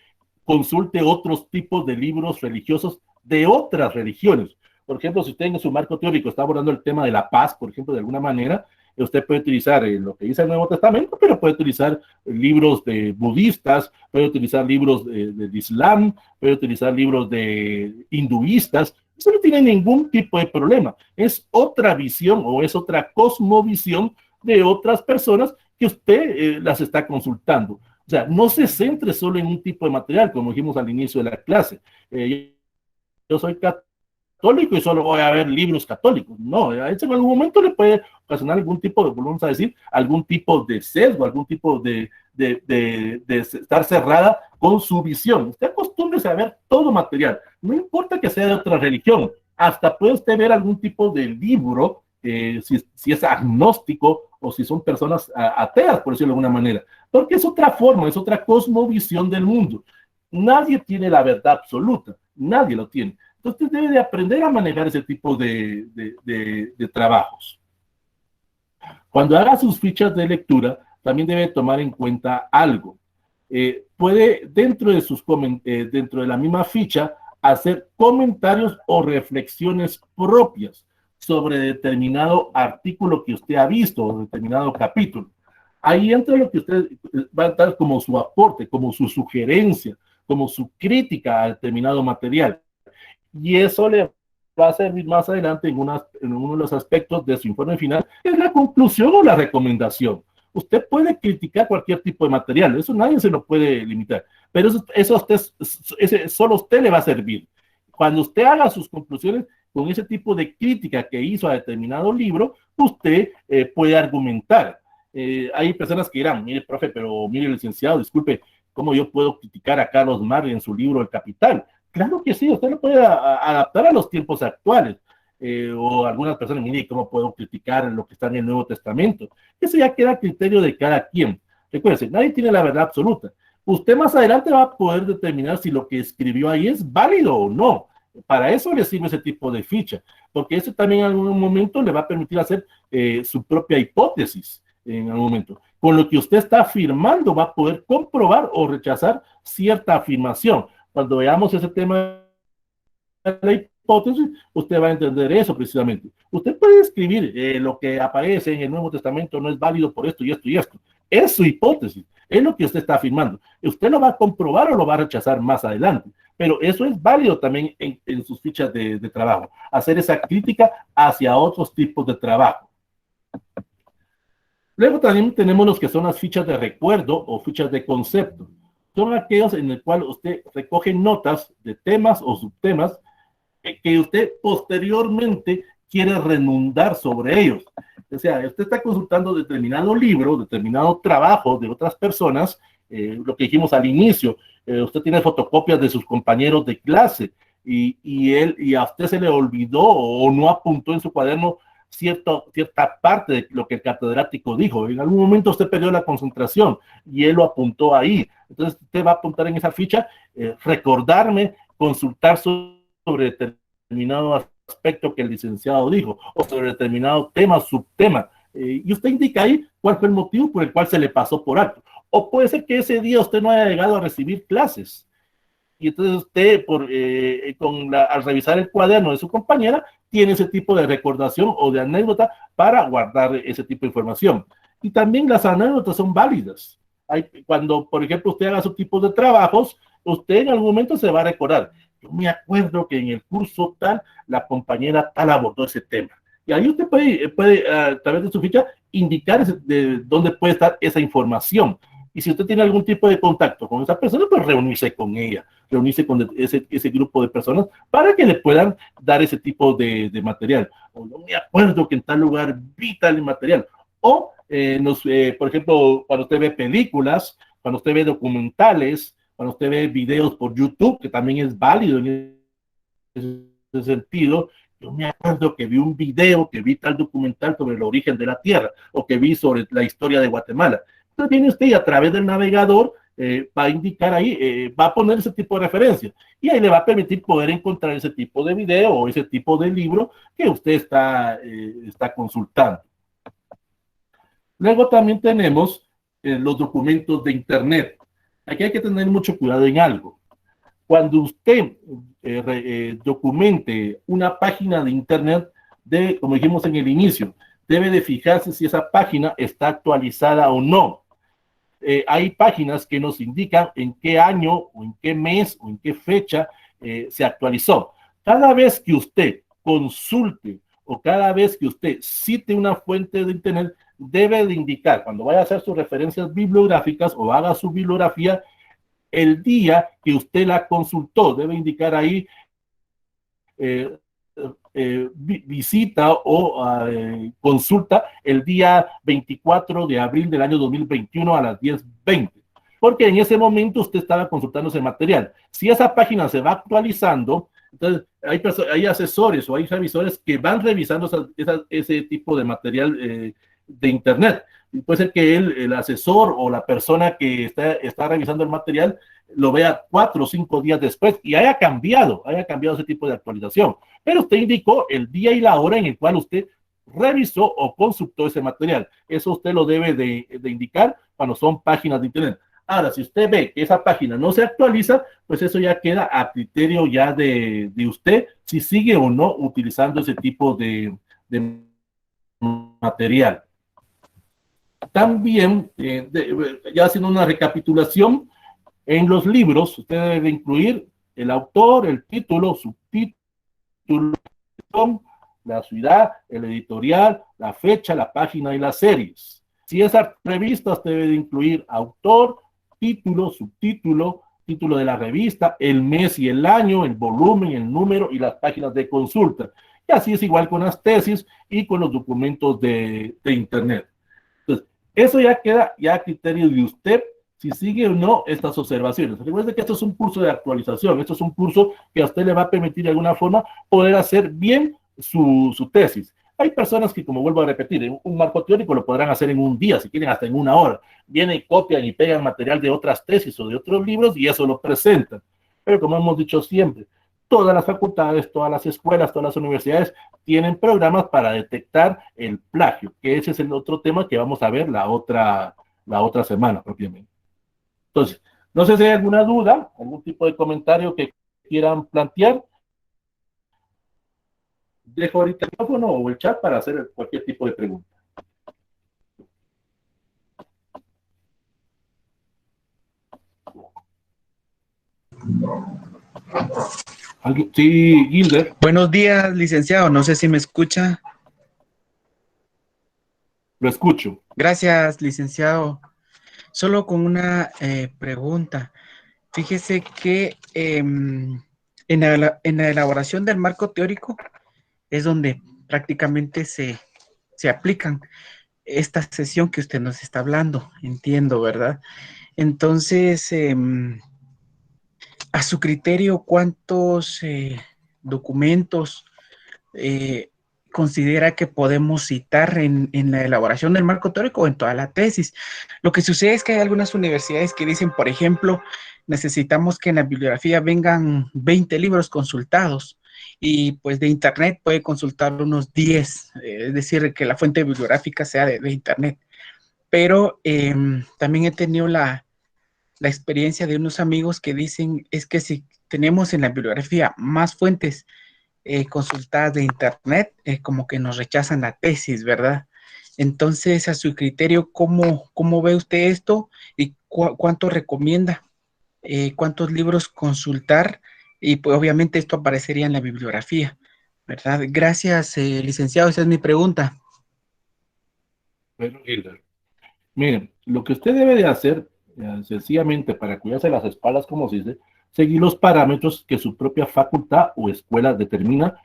consulte otros tipos de libros religiosos de otras religiones. Por ejemplo, si usted en su marco teórico está abordando el tema de la paz, por ejemplo, de alguna manera, usted puede utilizar lo que dice el Nuevo Testamento, pero puede utilizar libros de budistas, puede utilizar libros de Islam, puede utilizar libros de hinduistas. Eso no tiene ningún tipo de problema. Es otra visión o es otra cosmovisión de otras personas que usted las está consultando. O sea, no se centre solo en un tipo de material, como dijimos al inicio de la clase. Yo soy católico y solo voy a ver libros católicos. No, eso en algún momento le puede ocasionar algún tipo de, volvemos a decir, algún tipo de sesgo, algún tipo de estar cerrada con su visión. Usted acostúmbrese a ver todo material, no importa que sea de otra religión, hasta puede usted ver algún tipo de libro, si es agnóstico o si son personas ateas, por decirlo de alguna manera, porque es otra forma, es otra cosmovisión del mundo. Nadie tiene la verdad absoluta, nadie lo tiene. Entonces usted debe de aprender a manejar ese tipo de trabajos. Cuando haga sus fichas de lectura, también debe tomar en cuenta algo. Puede, dentro de la misma ficha, hacer comentarios o reflexiones propias sobre determinado artículo que usted ha visto o determinado capítulo. Ahí entra lo que usted va a dar como su aporte, como su sugerencia, como su crítica a determinado material. Y eso le va a servir más adelante en uno de los aspectos de su informe final, que es la conclusión o la recomendación. Usted puede criticar cualquier tipo de material, eso nadie se lo puede limitar, pero solo a usted le va a servir. Cuando usted haga sus conclusiones con ese tipo de crítica que hizo a determinado libro, usted puede argumentar. Hay personas que dirán, mire, profe, pero mire, licenciado, disculpe, ¿cómo yo puedo criticar a Carlos Marx en su libro El Capital? Claro que sí, usted lo puede adaptar a los tiempos actuales. O algunas personas, mire, ¿cómo puedo criticar lo que está en el Nuevo Testamento? Eso ya queda a criterio de cada quien. Recuérdense, nadie tiene la verdad absoluta. Usted más adelante va a poder determinar si lo que escribió ahí es válido o no. Para eso le sirve ese tipo de ficha, porque eso también en algún momento le va a permitir hacer su propia hipótesis en algún momento. Con lo que usted está afirmando va a poder comprobar o rechazar cierta afirmación. Cuando veamos ese tema de la hipótesis, usted va a entender eso precisamente. Usted puede escribir lo que aparece en el Nuevo Testamento no es válido por esto y esto y esto. Es su hipótesis, es lo que usted está afirmando. Usted lo va a comprobar o lo va a rechazar más adelante, pero eso es válido también en sus fichas de trabajo, hacer esa crítica hacia otros tipos de trabajo. Luego también tenemos los que son las fichas de recuerdo o fichas de concepto. Son aquellos en el cual usted recoge notas de temas o subtemas que usted posteriormente quiere redundar sobre ellos. O sea, usted está consultando determinado libro, determinado trabajo de otras personas, lo que dijimos al inicio, usted tiene fotocopias de sus compañeros de clase y a usted se le olvidó o no apuntó en su cuaderno cierta parte de lo que el catedrático dijo. En algún momento usted perdió la concentración y él lo apuntó ahí. Entonces usted va a apuntar en esa ficha, recordarme, consultar sobre determinado aspecto que el licenciado dijo o sobre determinado tema, subtema. Y usted indica ahí cuál fue el motivo por el cual se le pasó por alto. O puede ser que ese día usted no haya llegado a recibir clases. Y entonces usted, al revisar el cuaderno de su compañera, tiene ese tipo de recordación o de anécdota para guardar ese tipo de información. Y también las anécdotas son válidas. Cuando, por ejemplo, usted haga su tipo de trabajos, usted en algún momento se va a recordar. Yo me acuerdo que en el curso tal, la compañera tal abordó ese tema. Y ahí usted puede a través de su ficha, indicar de dónde puede estar esa información. Y si usted tiene algún tipo de contacto con esa persona, pues reunirse con ella, reunirse con ese grupo de personas para que le puedan dar ese tipo de material. O no me acuerdo que en tal lugar vi tal material. O, por ejemplo, cuando usted ve películas, cuando usted ve documentales, cuando usted ve videos por YouTube, que también es válido en ese sentido. Yo me acuerdo que vi un video, que vi tal documental sobre el origen de la Tierra, o que vi sobre la historia de Guatemala. Entonces viene usted y a través del navegador va a indicar ahí, va a poner ese tipo de referencia. Y ahí le va a permitir poder encontrar ese tipo de video o ese tipo de libro que usted está consultando. Luego también tenemos los documentos de Internet. Aquí hay que tener mucho cuidado en algo. Cuando usted documente una página de Internet, como dijimos en el inicio, debe de fijarse si esa página está actualizada o no. Hay páginas que nos indican en qué año, o en qué mes, o en qué fecha se actualizó. Cada vez que usted consulte o cada vez que usted cite una fuente de Internet, debe de indicar, cuando vaya a hacer sus referencias bibliográficas o haga su bibliografía, el día que usted la consultó. Debe indicar ahí visita o consulta el día 24 de abril del año 2021 a las 10:20. Porque en ese momento usted estaba consultando ese material. Si esa página se va actualizando, entonces hay asesores o hay revisores que van revisando ese tipo de material de Internet. Y puede ser que el asesor o la persona que está revisando el material lo vea 4 o 5 días después y haya cambiado ese tipo de actualización. Pero usted indicó el día y la hora en el cual usted revisó o consultó ese material. Eso usted lo debe de indicar cuando son páginas de Internet. Ahora, si usted ve que esa página no se actualiza, pues eso ya queda a criterio ya de usted, si sigue o no utilizando ese tipo de material. También, ya haciendo una recapitulación, en los libros usted debe incluir el autor, el título, subtítulo, la ciudad, el editorial, la fecha, la página y las series. Si es revista, usted debe incluir autor, título, subtítulo, título de la revista, el mes y el año, el volumen, el número y las páginas de consulta. Y así es igual con las tesis y con los documentos de Internet. Entonces, eso ya queda ya a criterio de usted si sigue o no estas observaciones. Recuerde que esto es un curso de actualización, esto es un curso que a usted le va a permitir de alguna forma poder hacer bien su tesis. Hay personas que, como vuelvo a repetir, un marco teórico lo podrán hacer en un día, si quieren hasta en una hora. Vienen, copian y pegan material de otras tesis o de otros libros y eso lo presentan. Pero como hemos dicho siempre, todas las facultades, todas las escuelas, todas las universidades tienen programas para detectar el plagio, que ese es el otro tema que vamos a ver la otra semana propiamente. Entonces, no sé si hay alguna duda, algún tipo de comentario que quieran plantear. Dejo ahorita el teléfono o el chat para hacer cualquier tipo de pregunta. Sí, Gilder. Buenos días, licenciado. No sé si me escucha. Lo escucho. Gracias, licenciado. Solo con una pregunta. Fíjese que en la elaboración del marco teórico es donde prácticamente se aplican esta sesión que usted nos está hablando. Entiendo, ¿verdad? Entonces, a su criterio, ¿cuántos documentos considera que podemos citar en la elaboración del marco teórico o en toda la tesis? Lo que sucede es que hay algunas universidades que dicen, por ejemplo, necesitamos que en la bibliografía vengan 20 libros consultados y pues de Internet puede consultar unos 10, es decir, que la fuente bibliográfica sea de Internet. Pero también he tenido la experiencia de unos amigos que dicen es que si tenemos en la bibliografía más fuentes consultadas de Internet, como que nos rechazan la tesis, ¿verdad? Entonces, a su criterio, ¿cómo ve usted esto y cuánto recomienda? ¿Cuántos libros consultar? Y pues obviamente esto aparecería en la bibliografía, ¿verdad? Gracias, licenciado, esa es mi pregunta. Bueno, Gilder, miren, lo que usted debe de hacer, sencillamente para cuidarse las espaldas, como se dice, seguir los parámetros que su propia facultad o escuela determina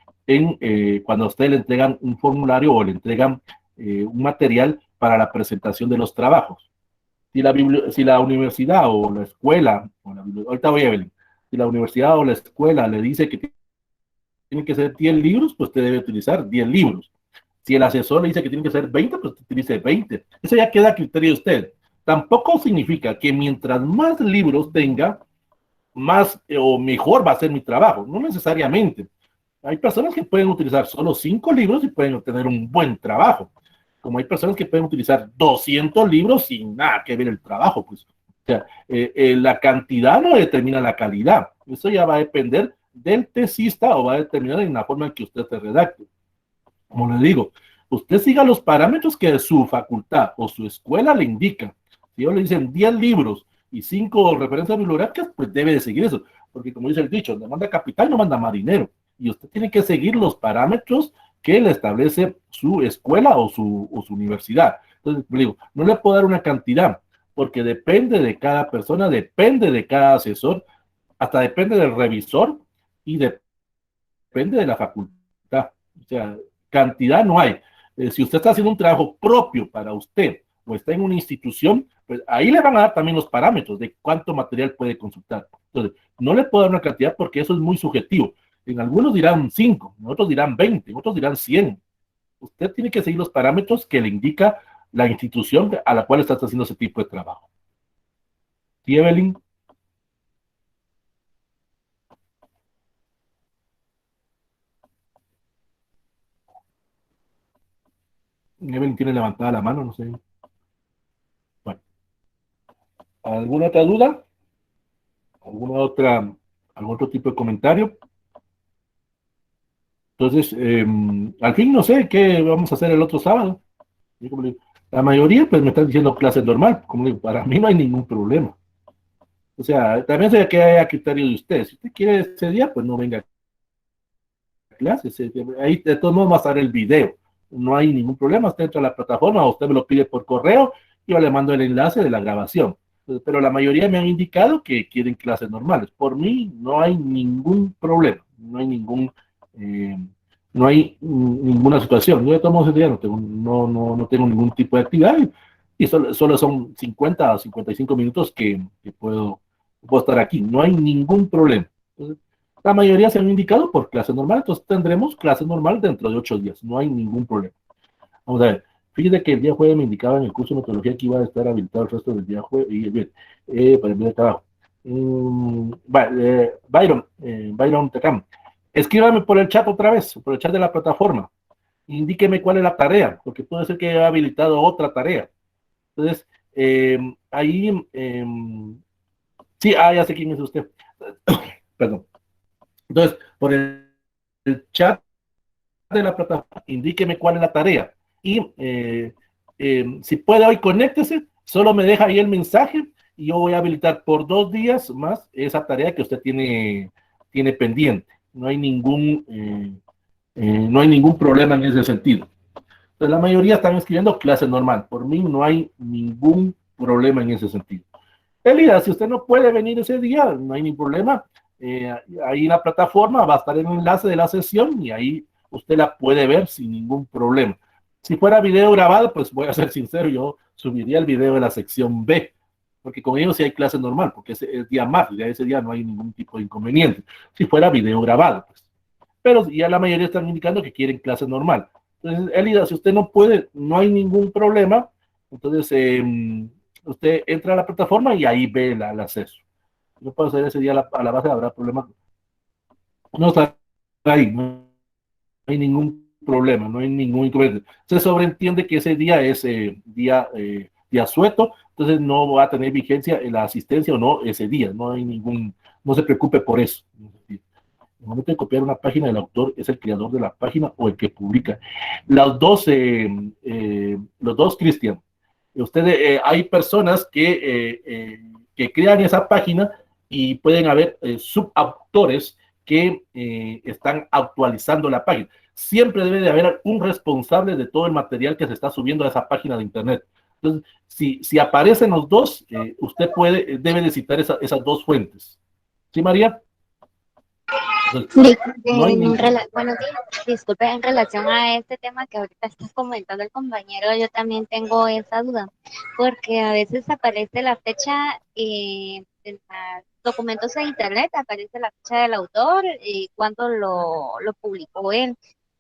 cuando a usted le entregan un formulario o le entregan un material para la presentación de los trabajos. Si la universidad o la escuela, ahorita voy a ver, si la universidad o la escuela le dice que tienen que ser 10 libros, pues usted debe utilizar 10 libros. Si el asesor le dice que tiene que ser 20, pues utilice 20. Eso ya queda a criterio de usted. Tampoco significa que mientras más libros tenga, más o mejor va a ser mi trabajo. No necesariamente. Hay personas que pueden utilizar solo 5 libros y pueden obtener un buen trabajo. Como hay personas que pueden utilizar 200 libros sin nada que ver el trabajo. Pues. O sea, la cantidad no determina la calidad. Eso ya va a depender del tesista o va a determinar en la forma en que usted se redacte. Como le digo, usted siga los parámetros que su facultad o su escuela le indica. Si ellos le dicen 10 libros y 5 referencias bibliográficas, pues debe de seguir eso. Porque como dice el dicho, donde manda capital no manda marinero. Y usted tiene que seguir los parámetros que le establece su escuela o su universidad. Entonces, le digo, no le puedo dar una cantidad, porque depende de cada persona, depende de cada asesor, hasta depende del revisor y depende de la facultad. O sea, cantidad no hay. Si usted está haciendo un trabajo propio para usted o está en una institución, pues ahí le van a dar también los parámetros de cuánto material puede consultar. Entonces, no le puedo dar una cantidad porque eso es muy subjetivo. En algunos dirán 5, en otros dirán 20, en otros dirán 100. Usted tiene que seguir los parámetros que le indica la institución a la cual estás haciendo ese tipo de trabajo. ¿Sí, Evelyn? Evelyn tiene levantada la mano, no sé. Bueno, ¿alguna otra duda? ¿Algún otro tipo de comentario? Entonces, al fin no sé qué vamos a hacer el otro sábado. Yo como le digo, la mayoría pues me están diciendo clase normal, como le digo, para mí no hay ningún problema. O sea, también sé que haya criterio de usted. Si usted quiere ese día, pues no venga a clases. Ahí de todos modos va a estar el video. No hay ningún problema. Usted entra a la plataforma, o usted me lo pide por correo, y yo le mando el enlace de la grabación. Pero la mayoría me han indicado que quieren clases normales. Por mí no hay ningún problema. Eh, no hay ninguna situación. Yo de todos modos ese día no tengo ningún tipo de actividad, y solo son 50 o 55 minutos que puedo estar aquí. No hay ningún problema. Entonces, la mayoría se han indicado por clase normal, entonces tendremos clase normal dentro de 8 días. No hay ningún problema. Vamos a ver. Fíjate que el día jueves me indicaba en el curso de metodología que iba a estar habilitado el resto del día jueves. Y bien, para el día de trabajo. Byron Tecam, escríbame por el chat otra vez, por el chat de la plataforma. Indíqueme cuál es la tarea, porque puede ser que haya habilitado otra tarea. Entonces, ahí, sí, ya sé quién es usted. Perdón. Entonces, por el chat de la plataforma, indíqueme cuál es la tarea. Y si puede hoy, conéctese, solo me deja ahí el mensaje y yo voy a habilitar por 2 días más esa tarea que usted tiene pendiente. No hay ningún problema en ese sentido. Entonces, la mayoría están escribiendo clase normal. Por mí no hay ningún problema en ese sentido. Elida, si usted no puede venir ese día, no hay ningún problema. Ahí en la plataforma va a estar el enlace de la sesión y ahí usted la puede ver sin ningún problema. Si fuera video grabado, pues voy a ser sincero, yo subiría el video de la sección B, porque con ellos sí hay clase normal, porque es día más, ya ese día no hay ningún tipo de inconveniente. Si fuera video grabado, pues. Pero ya la mayoría están indicando que quieren clase normal. Entonces, Elida, si usted no puede, no hay ningún problema. Entonces, usted entra a la plataforma y ahí ve el acceso. No puedo hacer ese día a la base, habrá problema. No está ahí, no hay ningún problema, no hay ningún inconveniente. Se sobreentiende que ese día es día asueto, entonces no va a tener vigencia en la asistencia o no ese día, no se preocupe por eso. En el momento de copiar una página, el autor es el creador de la página o el que publica. Los dos, Cristian. Hay personas que crean esa página y pueden haber subautores que están actualizando la página. Siempre debe de haber un responsable de todo el material que se está subiendo a esa página de internet. Entonces, si aparecen los dos, usted debe de citar esas dos fuentes. ¿Sí, María? Buenos días, disculpe, en relación a este tema que ahorita está comentando el compañero, yo también tengo esa duda, porque a veces aparece la fecha en los documentos de internet, aparece la fecha del autor y cuándo lo publicó él,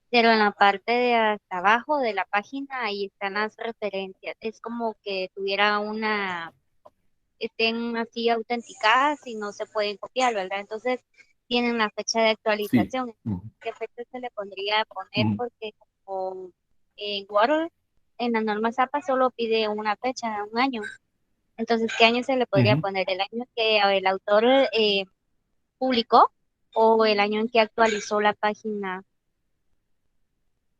pero en la parte de hasta abajo de la página ahí están las referencias, es como que estén así autenticadas y no se pueden copiar, ¿verdad? Entonces, tienen la fecha de actualización. Sí. ¿Qué fecha se le podría poner? Porque como en Word, en la norma ZAPA solo pide una fecha, un año. Entonces, ¿qué año se le podría poner? ¿El año que el autor publicó o el año en que actualizó la página?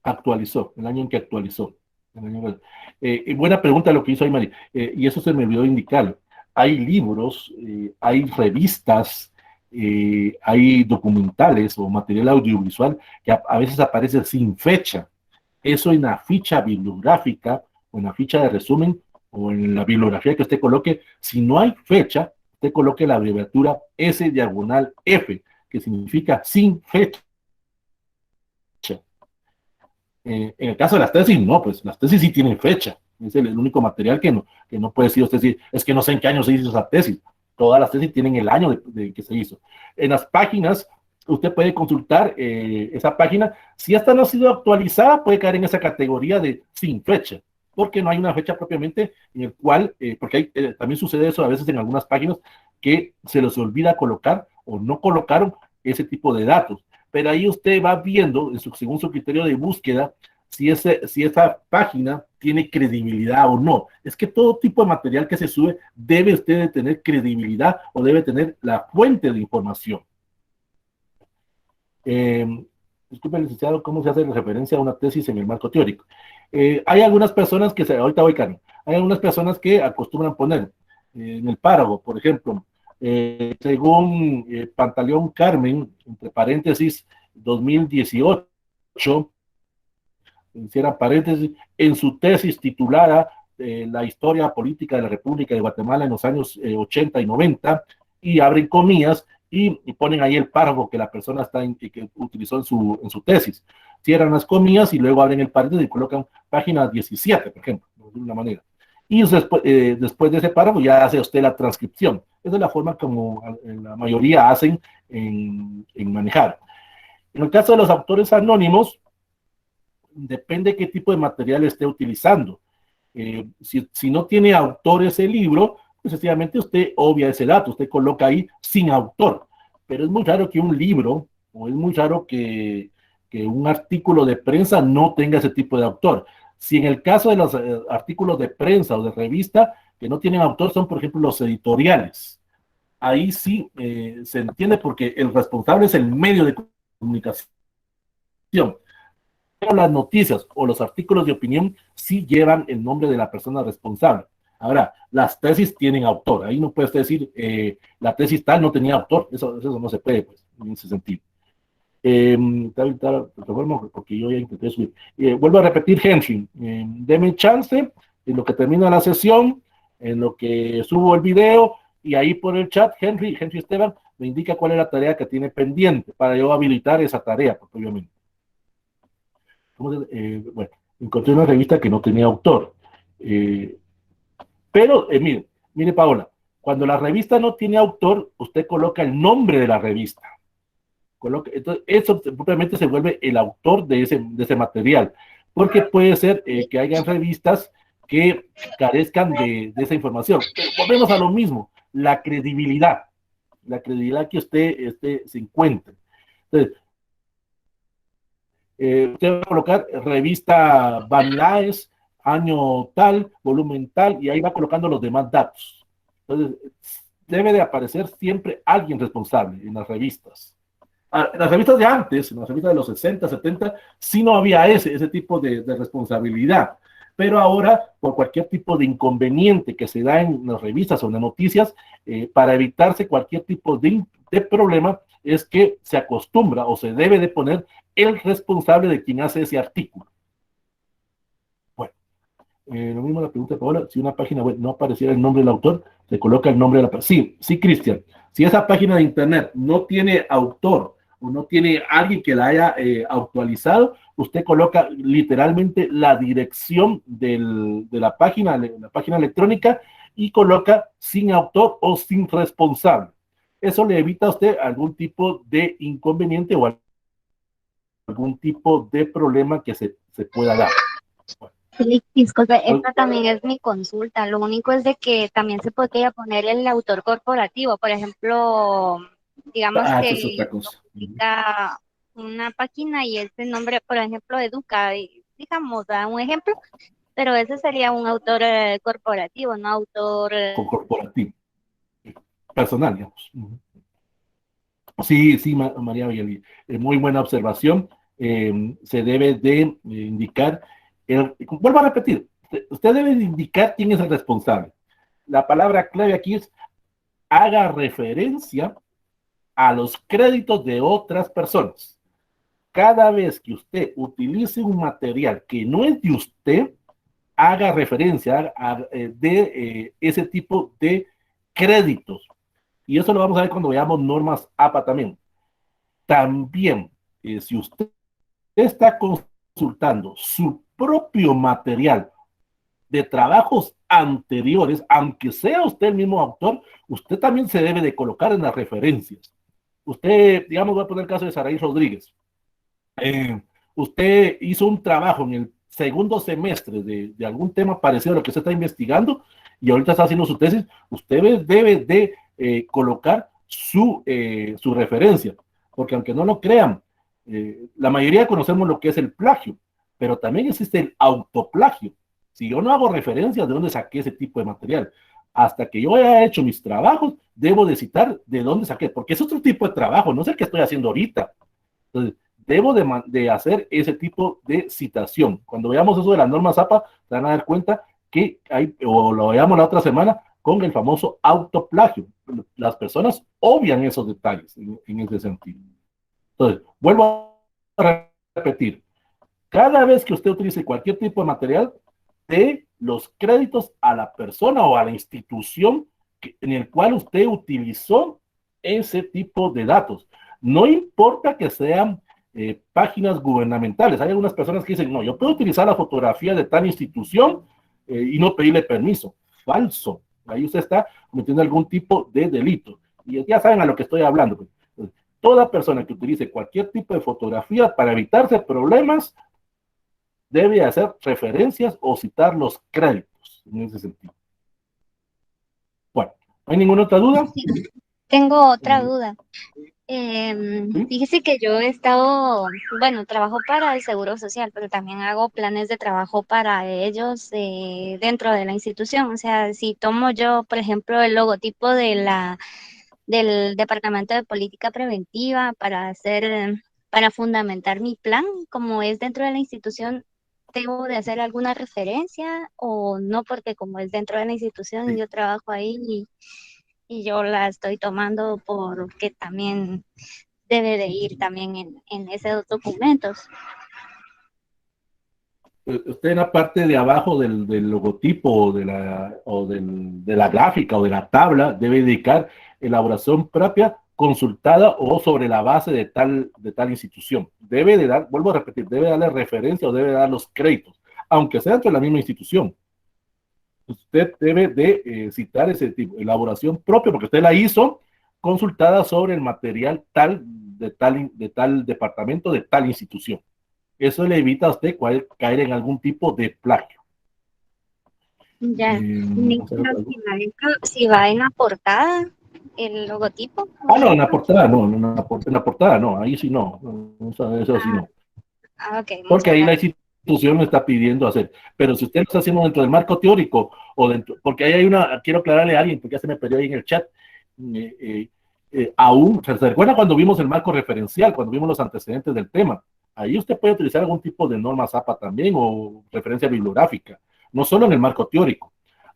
Actualizó, el año en que actualizó. Buena pregunta lo que hizo ahí, Mari. Y eso se me olvidó indicarlo. Hay libros, hay revistas, hay documentales o material audiovisual que a veces aparece sin fecha. Eso en la ficha bibliográfica o en la ficha de resumen o en la bibliografía que usted coloque, si no hay fecha, usted coloque la abreviatura S/F, que significa sin fecha. En el caso de las tesis, no, pues las tesis sí tienen fecha. Es el único material que no puede decir usted, sí, es que no sé en qué año se hizo esa tesis. Todas las tesis tienen el año de que se hizo. En las páginas, usted puede consultar esa página. Si esta no ha sido actualizada, puede caer en esa categoría de sin fecha. porque no hay una fecha propiamente en el cual, porque hay, también sucede eso a veces en algunas páginas que se les olvida colocar o no colocaron ese tipo de datos. Pero ahí usted va viendo, según su criterio de búsqueda, si esa página tiene credibilidad o no. Es que todo tipo de material que se sube debe usted de tener credibilidad o debe tener la fuente de información. Disculpe, licenciado, ¿cómo se hace referencia a una tesis en el marco teórico? Hay algunas personas que, ahorita voy, Karen, hay algunas personas que acostumbran poner en el párrafo, por ejemplo, según Pantaleón Carmen, entre paréntesis, 2018, cierra paréntesis, en su tesis titulada La historia política de la República de Guatemala en los años 80 y 90, y abren comillas y ponen ahí el párrafo que la persona que utilizó en su tesis. Cierran las comillas y luego abren el paréntesis y colocan página 17, por ejemplo, de una manera. Y después de ese párrafo ya hace usted la transcripción. Esa es la forma como la mayoría hacen en manejar. En el caso de los autores anónimos, depende qué tipo de material esté utilizando. Si no tiene autor ese libro, pues sencillamente usted obvia ese dato, usted coloca ahí sin autor. Pero es muy raro que un libro, o es muy raro que un artículo de prensa no tenga ese tipo de autor. Si en el caso de los artículos de prensa o de revista que no tienen autor son, por ejemplo, los editoriales. Ahí sí se entiende porque el responsable es el medio de comunicación. Pero las noticias o los artículos de opinión sí llevan el nombre de la persona responsable. Ahora, las tesis tienen autor. Ahí no puedes decir, la tesis tal no tenía autor. Eso no se puede, pues, en ese sentido. Porque yo ya intenté subir. Vuelvo a repetir, Henry. Deme chance en lo que termina la sesión, en lo que subo el video, y ahí por el chat, Henry Esteban, me indica cuál es la tarea que tiene pendiente para yo habilitar esa tarea, pues, obviamente. Bueno, encontré una revista que no tenía autor. Pero, mire, Paola, cuando la revista no tiene autor, usted coloca el nombre de la revista. Entonces, eso propiamente se vuelve el autor de ese material. Porque puede ser que haya revistas que carezcan de esa información. Pero volvemos a lo mismo, la credibilidad que usted se encuentre. Entonces, usted va a colocar revista Van Laes, año tal, volumen tal, y ahí va colocando los demás datos. Entonces, debe de aparecer siempre alguien responsable en las revistas. En las revistas de antes, en las revistas de los 60, 70, sí no había ese tipo de responsabilidad. Pero ahora, por cualquier tipo de inconveniente que se da en las revistas o en las noticias, para evitarse cualquier tipo de problema, es que se acostumbra o se debe de poner el responsable de quien hace ese artículo. Bueno, lo mismo la pregunta de Paola, si una página web no apareciera el nombre del autor, se coloca el nombre de la persona. Sí, Cristian, si esa página de internet no tiene autor o no tiene alguien que la haya actualizado, usted coloca literalmente la dirección de la página electrónica y coloca sin autor o sin responsable. Eso le evita a usted algún tipo de inconveniente o algún tipo de problema que se pueda dar. Bueno. Sí, disculpe, esta también es mi consulta. Lo único es de que también se podría poner el autor corporativo. Por ejemplo, digamos que es otra cosa. Una página y ese nombre, por ejemplo, Educa, digamos, da un ejemplo, pero ese sería un autor corporativo, no autor... corporativo. Personal, digamos. Sí, María Villalí, muy buena observación. Se debe de indicar, vuelvo a repetir, usted debe de indicar quién es el responsable. La palabra clave aquí es haga referencia a los créditos de otras personas. Cada vez que usted utilice un material que no es de usted, haga referencia de ese tipo de créditos. Y eso lo vamos a ver cuando veamos normas APA también. También, si usted está consultando su propio material de trabajos anteriores, aunque sea usted el mismo autor, usted también se debe de colocar en las referencias. Usted, digamos, voy a poner el caso de Saraí Rodríguez. Usted hizo un trabajo en el segundo semestre de algún tema parecido a lo que usted está investigando y ahorita está haciendo su tesis, usted debe de colocar su referencia, porque aunque no lo crean, la mayoría conocemos lo que es el plagio, pero también existe el autoplagio. Si yo no hago referencia de dónde saqué ese tipo de material, hasta que yo haya hecho mis trabajos, debo de citar de dónde saqué, porque es otro tipo de trabajo, no es el que estoy haciendo ahorita. Entonces, debo de hacer ese tipo de citación. Cuando veamos eso de las normas APA, se van a dar cuenta que hay, o lo veamos la otra semana, con el famoso autoplagio. Las personas obvian esos detalles en ese sentido. Entonces, vuelvo a repetir, cada vez que usted utilice cualquier tipo de material, dé los créditos a la persona o a la institución en el cual usted utilizó ese tipo de datos. No importa que sean páginas gubernamentales. Hay algunas personas que dicen, no, yo puedo utilizar la fotografía de tal institución y no pedirle permiso. Falso. Ahí usted está cometiendo algún tipo de delito. Y ya saben a lo que estoy hablando. Pues. Toda persona que utilice cualquier tipo de fotografía para evitarse problemas debe hacer referencias o citar los créditos en ese sentido. Bueno, ¿no hay ninguna otra duda? Sí, tengo otra duda. Fíjese que yo he estado, bueno, trabajo para el Seguro Social, pero también hago planes de trabajo para ellos dentro de la institución. O sea, si tomo yo, por ejemplo, el logotipo del Departamento de Política Preventiva para fundamentar mi plan, como es dentro de la institución, ¿debo de hacer alguna referencia o no? Porque como es dentro de la institución, yo trabajo ahí y yo la estoy tomando porque también debe de ir también en esos documentos. Usted en la parte de abajo del logotipo o de la gráfica o de la tabla debe indicar elaboración propia consultada o sobre la base de tal institución. Debe de dar, vuelvo a repetir, debe darle referencia o debe dar los créditos, aunque sea dentro de la misma institución. Usted debe de citar ese tipo, elaboración propia, porque usted la hizo consultada sobre el material de tal departamento, de tal institución. Eso le evita a usted caer en algún tipo de plagio. Ya, si va en la portada, el logotipo. No, en la portada no, en la portada no, ahí sí no, eso sí no. Okay, porque ahí la institución me está pidiendo hacer. Pero si usted lo está haciendo dentro del marco teórico, o dentro, porque ahí hay quiero aclararle a alguien, porque ya se me perdió ahí en el chat, aún, ¿se recuerda cuando vimos el marco referencial, cuando vimos los antecedentes del tema? Ahí usted puede utilizar algún tipo de norma APA también, o referencia bibliográfica, no solo en el marco teórico,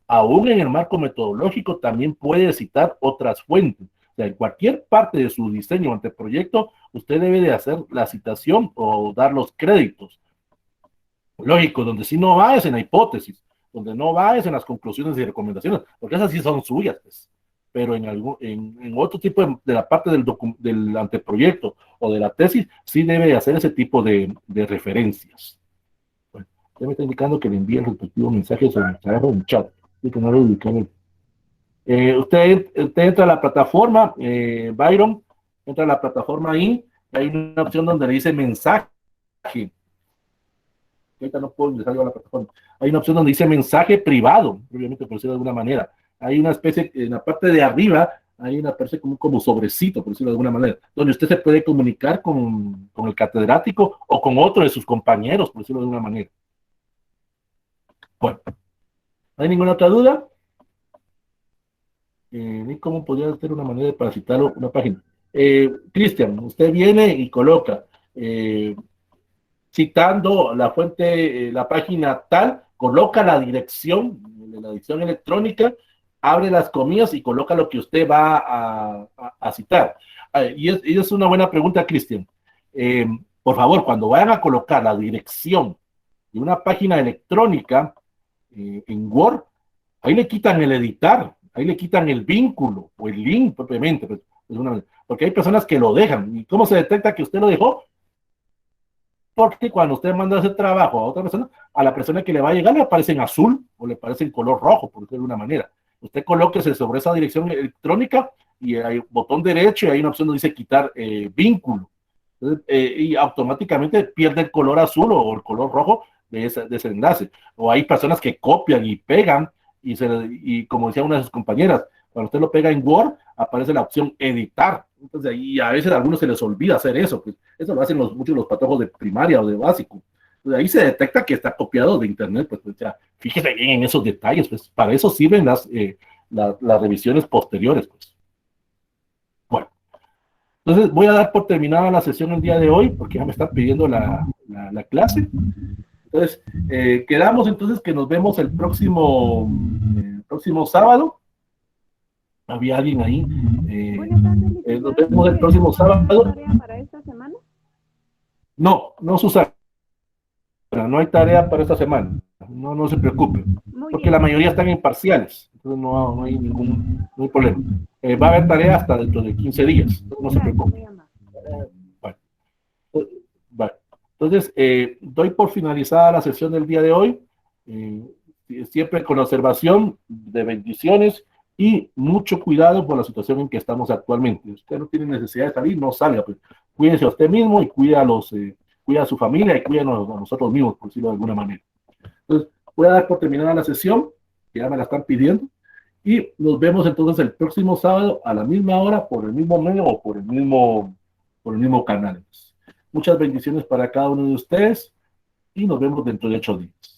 aún en el marco metodológico también puede citar otras fuentes. O sea, en cualquier parte de su diseño o anteproyecto, usted debe de hacer la citación o dar los créditos. Lógico, donde sí no va es en la hipótesis, donde no va es en las conclusiones y recomendaciones, porque esas sí son suyas, pues. Pero en otro tipo de la parte del anteproyecto o de la tesis, sí debe hacer ese tipo de referencias. Bueno, ya me está indicando que le envíe el respectivo mensaje sobre el trabajo en chat. Que no lo ubican. Usted entra a la plataforma, Byron, entra a la plataforma ahí, hay una opción donde le dice mensaje. Ahorita no puedo ingresar a la plataforma. Hay una opción donde dice mensaje privado, obviamente por decirlo de alguna manera. Hay una especie, en la parte de arriba, hay una especie como sobrecito, por decirlo de alguna manera, donde usted se puede comunicar con el catedrático o con otro de sus compañeros, por decirlo de alguna manera. Bueno, ¿no hay ninguna otra duda? ¿Cómo podría ser una manera para citar una página? Cristian, usted viene y coloca citando la fuente, la página tal, coloca la dirección electrónica, abre las comillas y coloca lo que usted va a citar. Y es una buena pregunta, Cristian. Por favor, cuando vayan a colocar la dirección de una página electrónica en Word, ahí le quitan el editar, ahí le quitan el vínculo o el link propiamente, porque hay personas que lo dejan. ¿Y cómo se detecta que usted lo dejó? Porque cuando usted manda ese trabajo a otra persona, a la persona que le va a llegar le aparece en azul o le aparece en color rojo, por decirlo de una manera. Usted colóquese sobre esa dirección electrónica y hay un botón derecho y hay una opción donde dice quitar vínculo. Entonces, y automáticamente pierde el color azul o el color rojo de ese enlace. O hay personas que copian y pegan y como decía una de sus compañeras, cuando usted lo pega en Word, aparece la opción editar. Entonces ahí a veces a algunos se les olvida hacer eso. Pues eso lo hacen muchos los patojos de primaria o de básico. Entonces ahí se detecta que está copiado de internet. Pues ya, fíjese bien en esos detalles. Pues para eso sirven las revisiones posteriores. Pues. Bueno, entonces voy a dar por terminada la sesión el día de hoy, porque ya me están pidiendo la clase. Entonces, quedamos entonces que nos vemos el próximo sábado. Había alguien ahí. Nos vemos el próximo sábado. ¿Tarea para esta semana? No, Susana. No hay tarea para esta semana. No se preocupe. Porque la mayoría están en parciales. Entonces no hay ningún problema. Va a haber tarea hasta dentro de 15 días. No se preocupe. Bueno. Entonces, doy por finalizada la sesión del día de hoy. Siempre con observación de bendiciones y mucho cuidado por la situación en que estamos actualmente. Usted no tiene necesidad de salir, no salga. Pues. Cuídese a usted mismo y cuida a su familia y cuídanos a nosotros mismos, por decirlo de alguna manera. Entonces, voy a dar por terminada la sesión, que ya me la están pidiendo, y nos vemos entonces el próximo sábado a la misma hora, por el mismo medio o por el mismo canal. Muchas bendiciones para cada uno de ustedes y nos vemos dentro de 8 días.